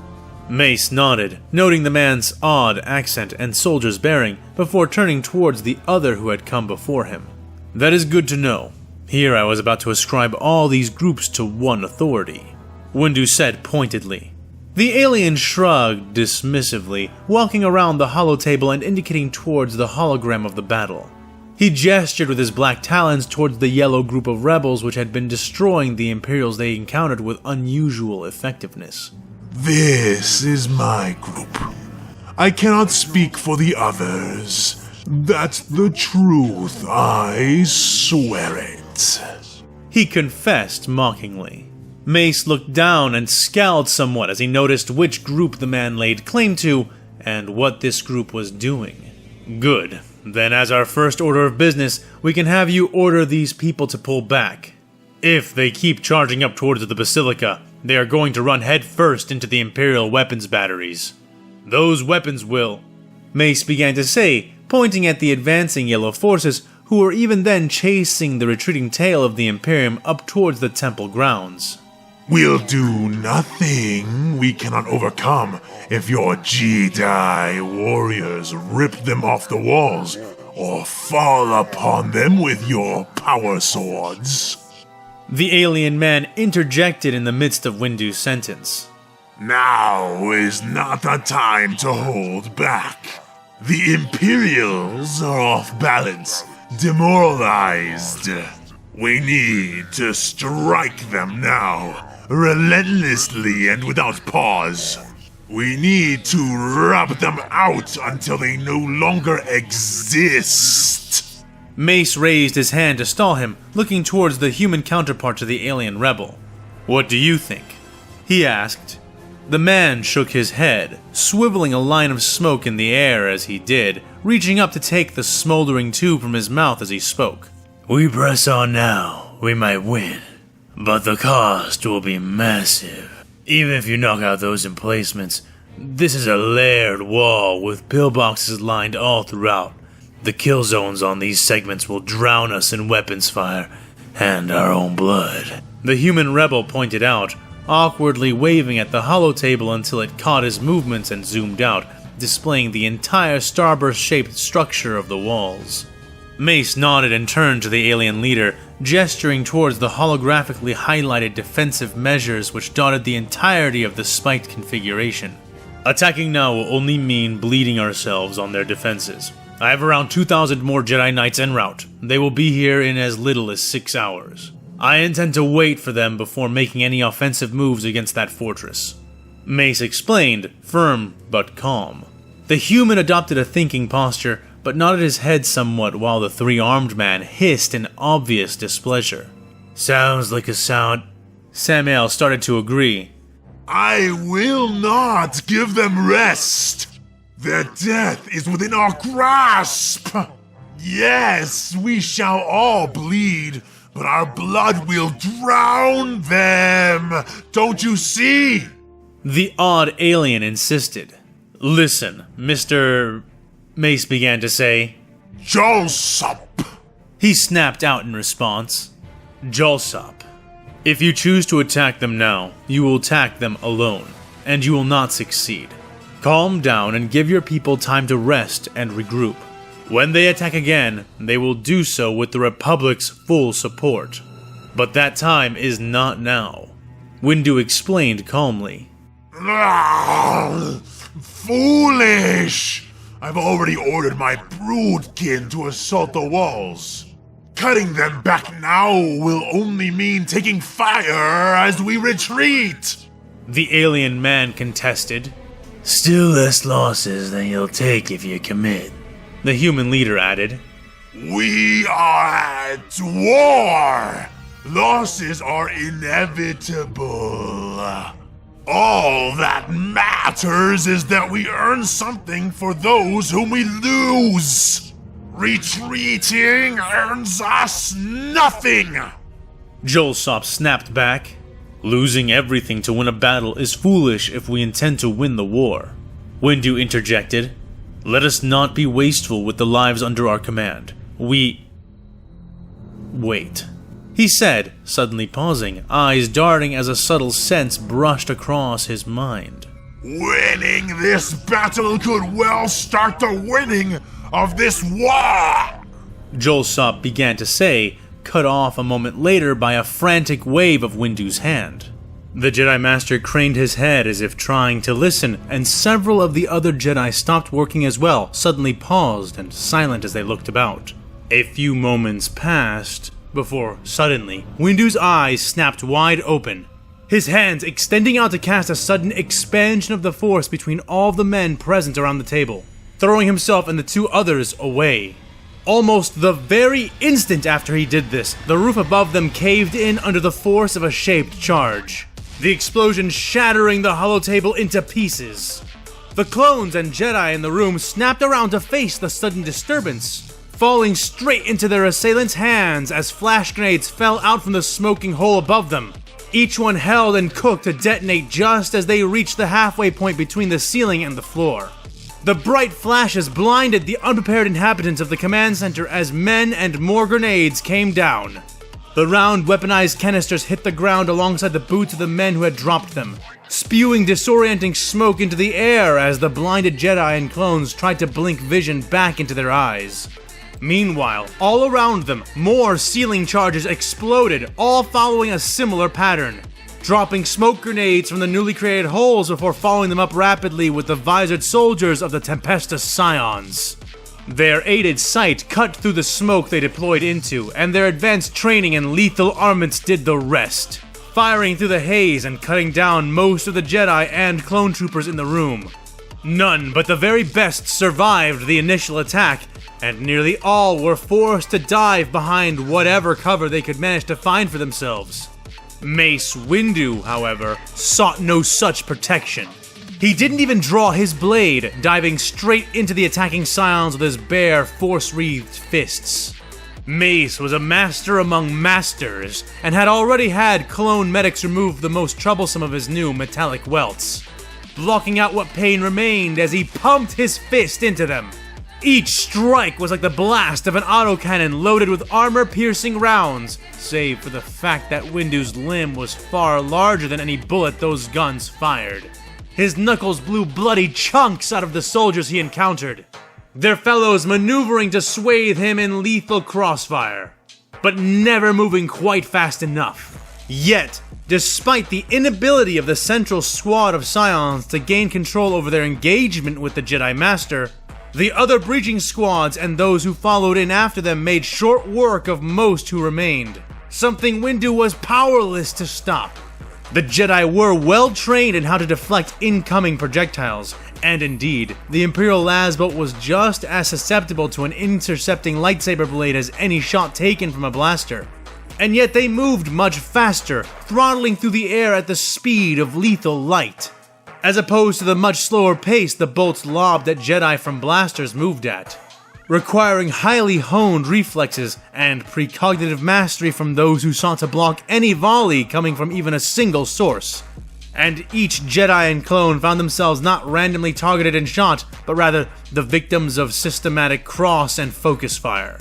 Mace nodded, noting the man's odd accent and soldier's bearing, before turning towards the other who had come before him. That is good to know. Here I was about to ascribe all these groups to one authority, Windu said pointedly. The alien shrugged dismissively, walking around the holotable and indicating towards the hologram of the battle. He gestured with his black talons towards the yellow group of rebels which had been destroying the Imperials they encountered with unusual effectiveness. This is my group. I cannot speak for the others. That's the truth, I swear it. He confessed mockingly. Mace looked down and scowled somewhat as he noticed which group the man laid claim to and what this group was doing. Good. Then as our first order of business, we can have you order these people to pull back. If they keep charging up towards the Basilica, they are going to run headfirst into the Imperial weapons batteries. Those weapons will... Mace began to say, pointing at the advancing yellow forces who were even then chasing the retreating tail of the Imperium up towards the temple grounds. We'll do nothing we cannot overcome if your Jedi warriors rip them off the walls or fall upon them with your power swords. The alien man interjected in the midst of Windu's sentence. Now is not the time to hold back. The Imperials are off balance, demoralized. We need to strike them now, relentlessly and without pause. We need to rub them out until they no longer exist. Mace raised his hand to stall him, looking towards the human counterpart to the alien rebel. What do you think? He asked. The man shook his head, swiveling a line of smoke in the air as he did, reaching up to take the smoldering tube from his mouth as he spoke. We press on now, we might win, but the cost will be massive. Even if you knock out those emplacements, this is a layered wall with pillboxes lined all throughout. The kill zones on these segments will drown us in weapons fire and our own blood. The human rebel pointed out, awkwardly waving at the holotable until it caught his movements and zoomed out, displaying the entire starburst-shaped structure of the walls. Mace nodded and turned to the alien leader, gesturing towards the holographically highlighted defensive measures which dotted the entirety of the spiked configuration. Attacking now will only mean bleeding ourselves on their defenses. I have around 2,000 more Jedi Knights en route. They will be here in as little as 6 hours. I intend to wait for them before making any offensive moves against that fortress. Mace explained, firm but calm. The human adopted a thinking posture, but nodded his head somewhat while the three-armed man hissed in obvious displeasure. Sounds like a sound... Samael started to agree. I will not give them rest. Their death is within our grasp. Yes, we shall all bleed, but our blood will drown them. Don't you see? The odd alien insisted. Listen, Mr... Mace began to say. Jalsop. He snapped out in response. Jalsop. If you choose to attack them now, you will attack them alone, and you will not succeed. Calm down and give your people time to rest and regroup. When they attack again, they will do so with the Republic's full support. But that time is not now, Windu explained calmly. Foolish! I've already ordered my broodkin to assault the walls. Cutting them back now will only mean taking fire as we retreat. The alien man contested. Still less losses than you'll take if you commit, the human leader added. We are at war. Losses are inevitable. All that matters is that we earn something for those whom we lose. Retreating earns us nothing. Jalsop snapped back. Losing everything to win a battle is foolish if we intend to win the war. Windu interjected. Let us not be wasteful with the lives under our command. Wait, he said, suddenly pausing, eyes darting as a subtle sense brushed across his mind. Winning this battle could well start the winning of this war! Jolsop began to say, cut off a moment later by a frantic wave of Windu's hand. The Jedi Master craned his head as if trying to listen, and several of the other Jedi stopped working as well, suddenly paused and silent as they looked about. A few moments passed, before suddenly, Windu's eyes snapped wide open, his hands extending out to cast a sudden expansion of the Force between all the men present around the table, throwing himself and the two others away. Almost the very instant after he did this, the roof above them caved in under the force of a shaped charge, the explosion shattering the holotable into pieces. The clones and Jedi in the room snapped around to face the sudden disturbance, falling straight into their assailants' hands as flash grenades fell out from the smoking hole above them, each one held and cooked to detonate just as they reached the halfway point between the ceiling and the floor. The bright flashes blinded the unprepared inhabitants of the command center as men and more grenades came down. The round weaponized canisters hit the ground alongside the boots of the men who had dropped them, spewing disorienting smoke into the air as the blinded Jedi and clones tried to blink vision back into their eyes. Meanwhile, all around them, more ceiling charges exploded, all following a similar pattern, dropping smoke grenades from the newly created holes before following them up rapidly with the visored soldiers of the Tempestus Scions. Their aided sight cut through the smoke they deployed into, and their advanced training and lethal armaments did the rest, firing through the haze and cutting down most of the Jedi and clone troopers in the room. None but the very best survived the initial attack, and nearly all were forced to dive behind whatever cover they could manage to find for themselves. Mace Windu, however, sought no such protection. He didn't even draw his blade, diving straight into the attacking Scions with his bare, force-wreathed fists. Mace was a master among masters, and had already had clone medics remove the most troublesome of his new metallic welts, blocking out what pain remained as he pumped his fist into them. Each strike was like the blast of an autocannon loaded with armor-piercing rounds, save for the fact that Windu's limb was far larger than any bullet those guns fired. His knuckles blew bloody chunks out of the soldiers he encountered, their fellows maneuvering to swathe him in lethal crossfire, but never moving quite fast enough. Yet, despite the inability of the central squad of Scions to gain control over their engagement with the Jedi Master, the other breaching squads and those who followed in after them made short work of most who remained, something Windu was powerless to stop. The Jedi were well trained in how to deflect incoming projectiles, and indeed, the Imperial Lasboat was just as susceptible to an intercepting lightsaber blade as any shot taken from a blaster. And yet they moved much faster, throttling through the air at the speed of lethal light, as opposed to the much slower pace the bolts lobbed at Jedi from blasters moved at, requiring highly honed reflexes and precognitive mastery from those who sought to block any volley coming from even a single source. And each Jedi and clone found themselves not randomly targeted and shot, but rather the victims of systematic cross and focus fire.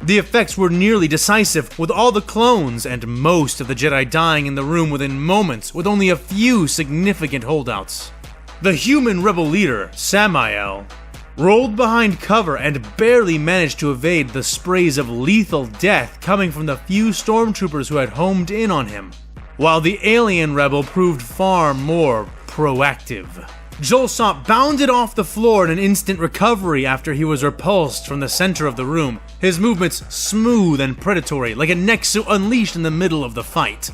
The effects were nearly decisive, with all the clones and most of the Jedi dying in the room within moments, with only a few significant holdouts. The human rebel leader, Samael, rolled behind cover and barely managed to evade the sprays of lethal death coming from the few stormtroopers who had homed in on him, while the alien rebel proved far more proactive. Jolsop bounded off the floor in an instant recovery after he was repulsed from the center of the room, his movements smooth and predatory, like a Nexu unleashed in the middle of the fight.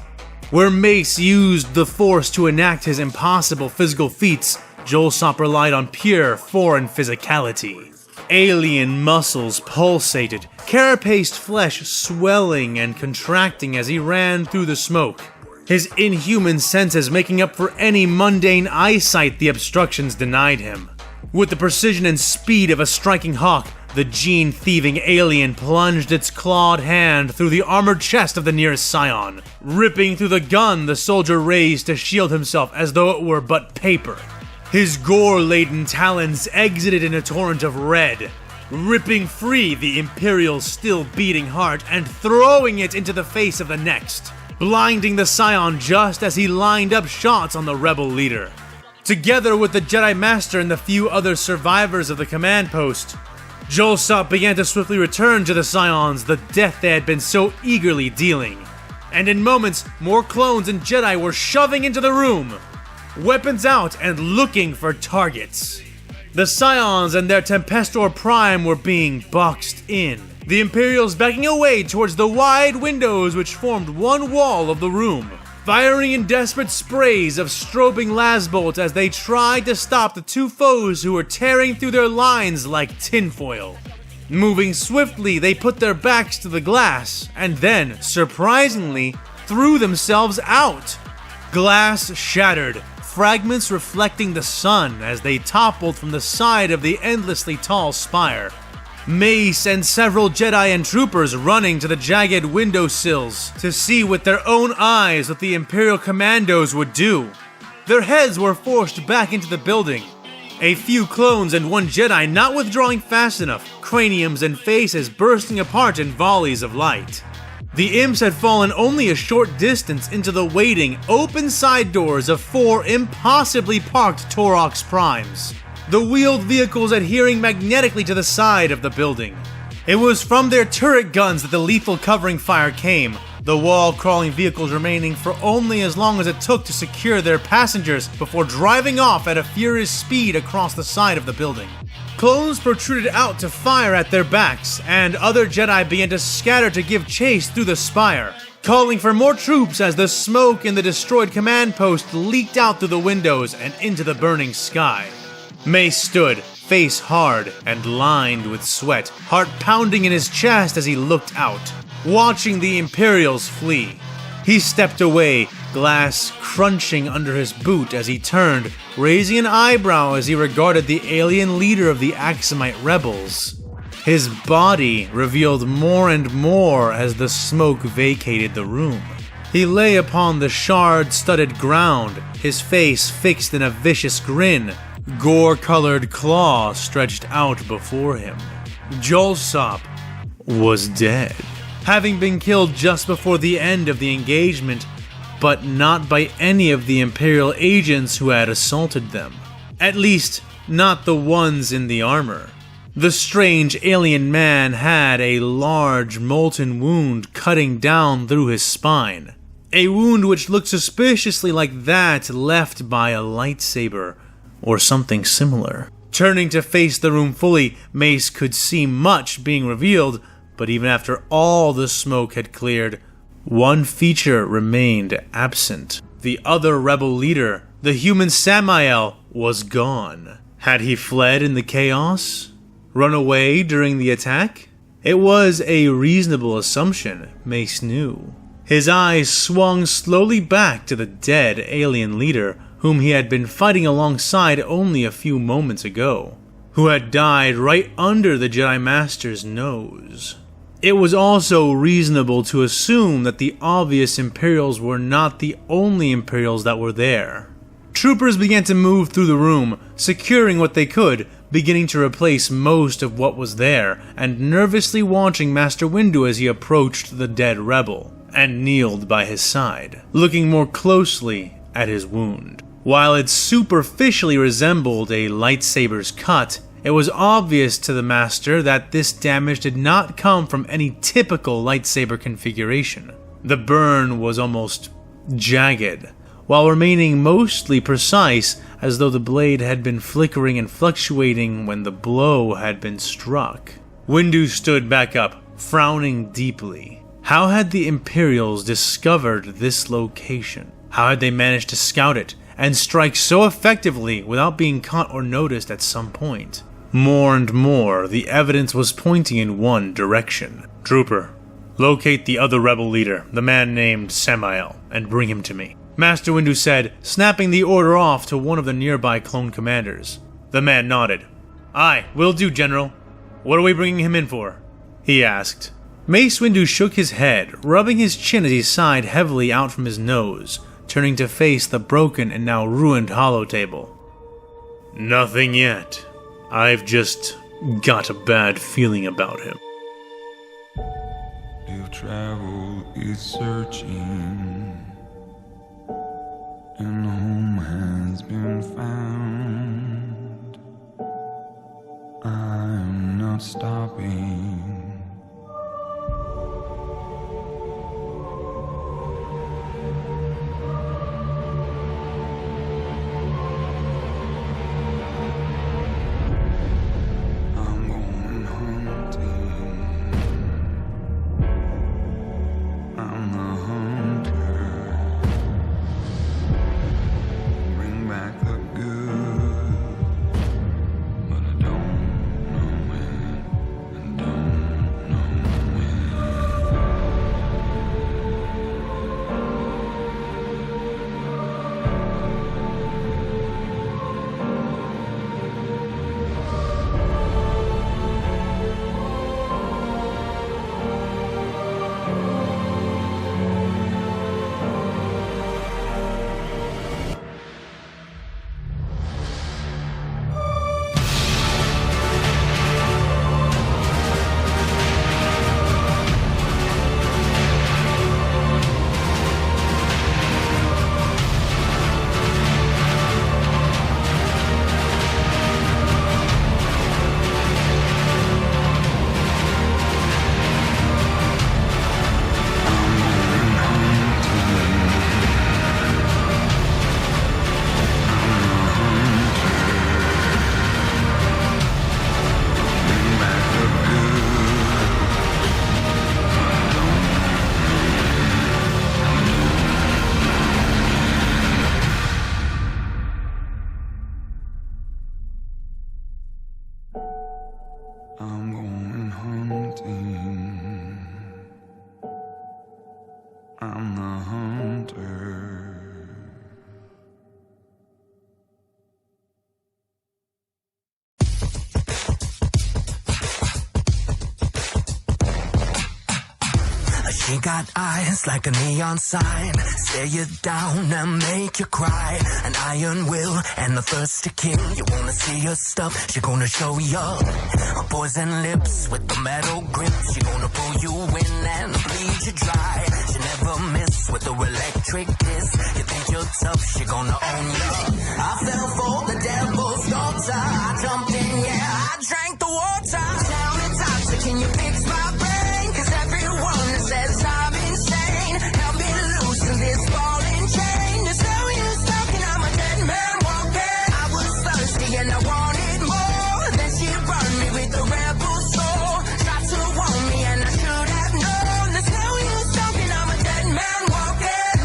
Where Mace used the Force to enact his impossible physical feats, Jolsop relied on pure foreign physicality. Alien muscles pulsated, carapaced flesh swelling and contracting as he ran through the smoke, his inhuman senses making up for any mundane eyesight the obstructions denied him. With the precision and speed of a striking hawk, the gene-thieving alien plunged its clawed hand through the armored chest of the nearest Scion, ripping through the gun the soldier raised to shield himself as though it were but paper. His gore-laden talons exited in a torrent of red, ripping free the Imperial's still-beating heart and throwing it into the face of the next, blinding the Scion just as he lined up shots on the rebel leader. together with the Jedi Master and the few other survivors of the command post. Jolsop began to swiftly return to the Scions the death they had been so eagerly dealing. And in moments, more clones and Jedi were shoving into the room, weapons out and looking for targets. The Scions and their Tempestor Prime were being boxed in, the Imperials backing away towards the wide windows which formed one wall of the room, firing in desperate sprays of strobing lasbolts as they tried to stop the two foes who were tearing through their lines like tinfoil. Moving swiftly, they put their backs to the glass, and then, surprisingly, threw themselves out. Glass shattered, fragments reflecting the sun as they toppled from the side of the endlessly tall spire. Mace and several Jedi and troopers running to the jagged windowsills to see with their own eyes what the Imperial commandos would do. Their heads were forced back into the building. A few clones and one Jedi not withdrawing fast enough, craniums and faces bursting apart in volleys of light. The imps had fallen only a short distance into the waiting, open side doors of 4 impossibly parked Torox Primes, the wheeled vehicles adhering magnetically to the side of the building. It was from their turret guns that the lethal covering fire came, the wall-crawling vehicles remaining for only as long as it took to secure their passengers before driving off at a furious speed across the side of the building. Clones protruded out to fire at their backs, and other Jedi began to scatter to give chase through the spire, calling for more troops as the smoke in the destroyed command post leaked out through the windows and into the burning sky. Mace stood, face hard and lined with sweat, heart pounding in his chest as he looked out, watching the Imperials flee. He stepped away, glass crunching under his boot as he turned, raising an eyebrow as he regarded the alien leader of the Axumite rebels. His body revealed more and more as the smoke vacated the room. He lay upon the shard-studded ground, his face fixed in a vicious grin, gore-colored claws stretched out before him. Jolsop was dead, having been killed just before the end of the engagement, but not by any of the Imperial agents who had assaulted them. At least, not the ones in the armor. The strange alien man had a large molten wound cutting down through his spine. A wound which looked suspiciously like that left by a lightsaber, or something similar. Turning to face the room fully, Mace could see much being revealed, but even after all the smoke had cleared, one feature remained absent. The other rebel leader, the human Samael, was gone. Had he fled in the chaos? Run away during the attack? It was a reasonable assumption, Mace knew. His eyes swung slowly back to the dead alien leader whom he had been fighting alongside only a few moments ago, who had died right under the Jedi Master's nose. It was also reasonable to assume that the obvious Imperials were not the only Imperials that were there. Troopers began to move through the room, securing what they could, beginning to replace most of what was there, and nervously watching Master Windu as he approached the dead rebel, and kneeled by his side, looking more closely at his wound. While it superficially resembled a lightsaber's cut, it was obvious to the Master that this damage did not come from any typical lightsaber configuration. The burn was almost jagged, while remaining mostly precise, as though the blade had been flickering and fluctuating when the blow had been struck. Windu stood back up, frowning deeply. How had the Imperials discovered this location? How had they managed to scout it and strike so effectively without being caught or noticed at some point? More and more, the evidence was pointing in one direction. Trooper, locate the other rebel leader, the man named Samael, and bring him to me, Master Windu said, snapping the order off to one of the nearby clone commanders. The man nodded. Aye, will do, General. What are we bringing him in for? He asked. Mace Windu shook his head, rubbing his chin as he sighed heavily out from his nose, turning to face the broken and now ruined holotable. Nothing yet. I've just got a bad feeling about him. If travel is searching and home has been found, not stopping. I'm going hunting. I'm the hunter. Bring back the good, but I don't know when, and don't know when. I'm going hunting. I'm the hunter. She got eyes like a neon sign, stare you down and make you cry. An iron will and the thirst to kill. You wanna see her stuff, she gonna show you. Her poison lips with the metal grip. She gonna pull you in and bleed you dry. She never miss with the electric kiss. You think you're tough, she gonna own you. I fell for the devil's daughter. I jumped in, yeah, I drank the water. Tell me, doctor, can you fix my brain? 'Cause everyone says I'm insane. Help me loosen this falling chain. There's no use talking, I'm a dead man walking. I was thirsty and I wanted more. Then she burned me with the rebel soul. Tried to warn me and I should have known. There's no use talking, I'm a dead man walking.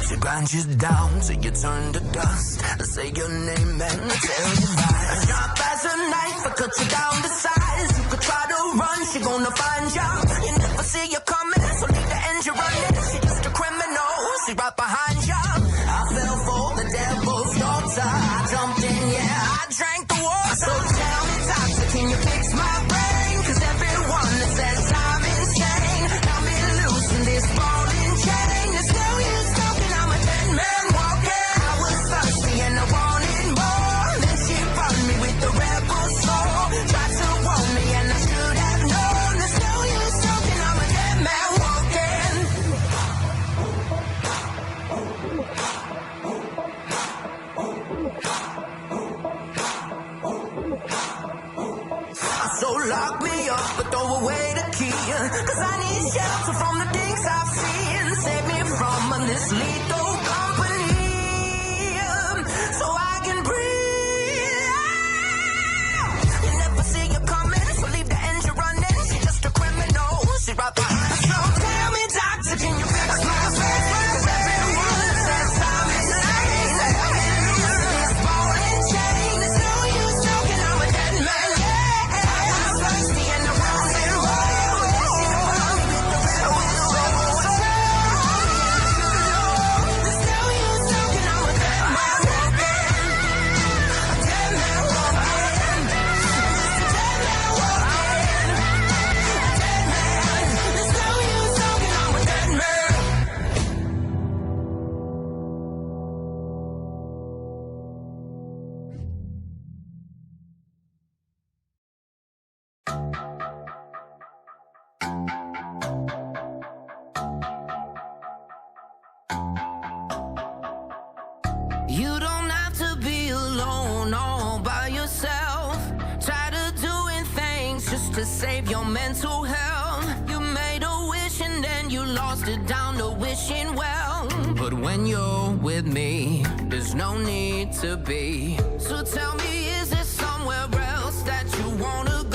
She grinds you down till you turn to dust. Say your name and tell you lies. Sharp as a knife, I cut you down to size. You could try to run, she gonna find you. You never see you coming, so leave the engine running. She just a criminal, she right behind you. I fell for the devil's daughter. I jumped in, yeah, I drank the water. So tell me, doctor, can you fix my brain? 'Cause everyone that says I'm insane. Help me loosen this falling chain. There's no use talking, I'm a dead man walking. I was thirsty and I wanted more. Then she burned me with the rebel soul. Tried to warn me and I should have known. There's no use talking, I'm a dead man walking. So lock me up, but throw away the key. 'Cause I need shelter from the things I've seen. Save me from this lethal company, so I can breathe. You never see you coming, so leave the engine running. She's just a criminal, she right behind. So tell me, doctor, can you fix my brain? 'Cause everyone says I'm insane. This falling chain, there's no use talking, I'm a dead man. I'm thirsty and I wanted more. She burned me with the rebel soul. just to save your mental health. You made a wish and then you lost it down to wishing well. But when you're with me, there's no need to be. So tell me, is there somewhere else that you wanna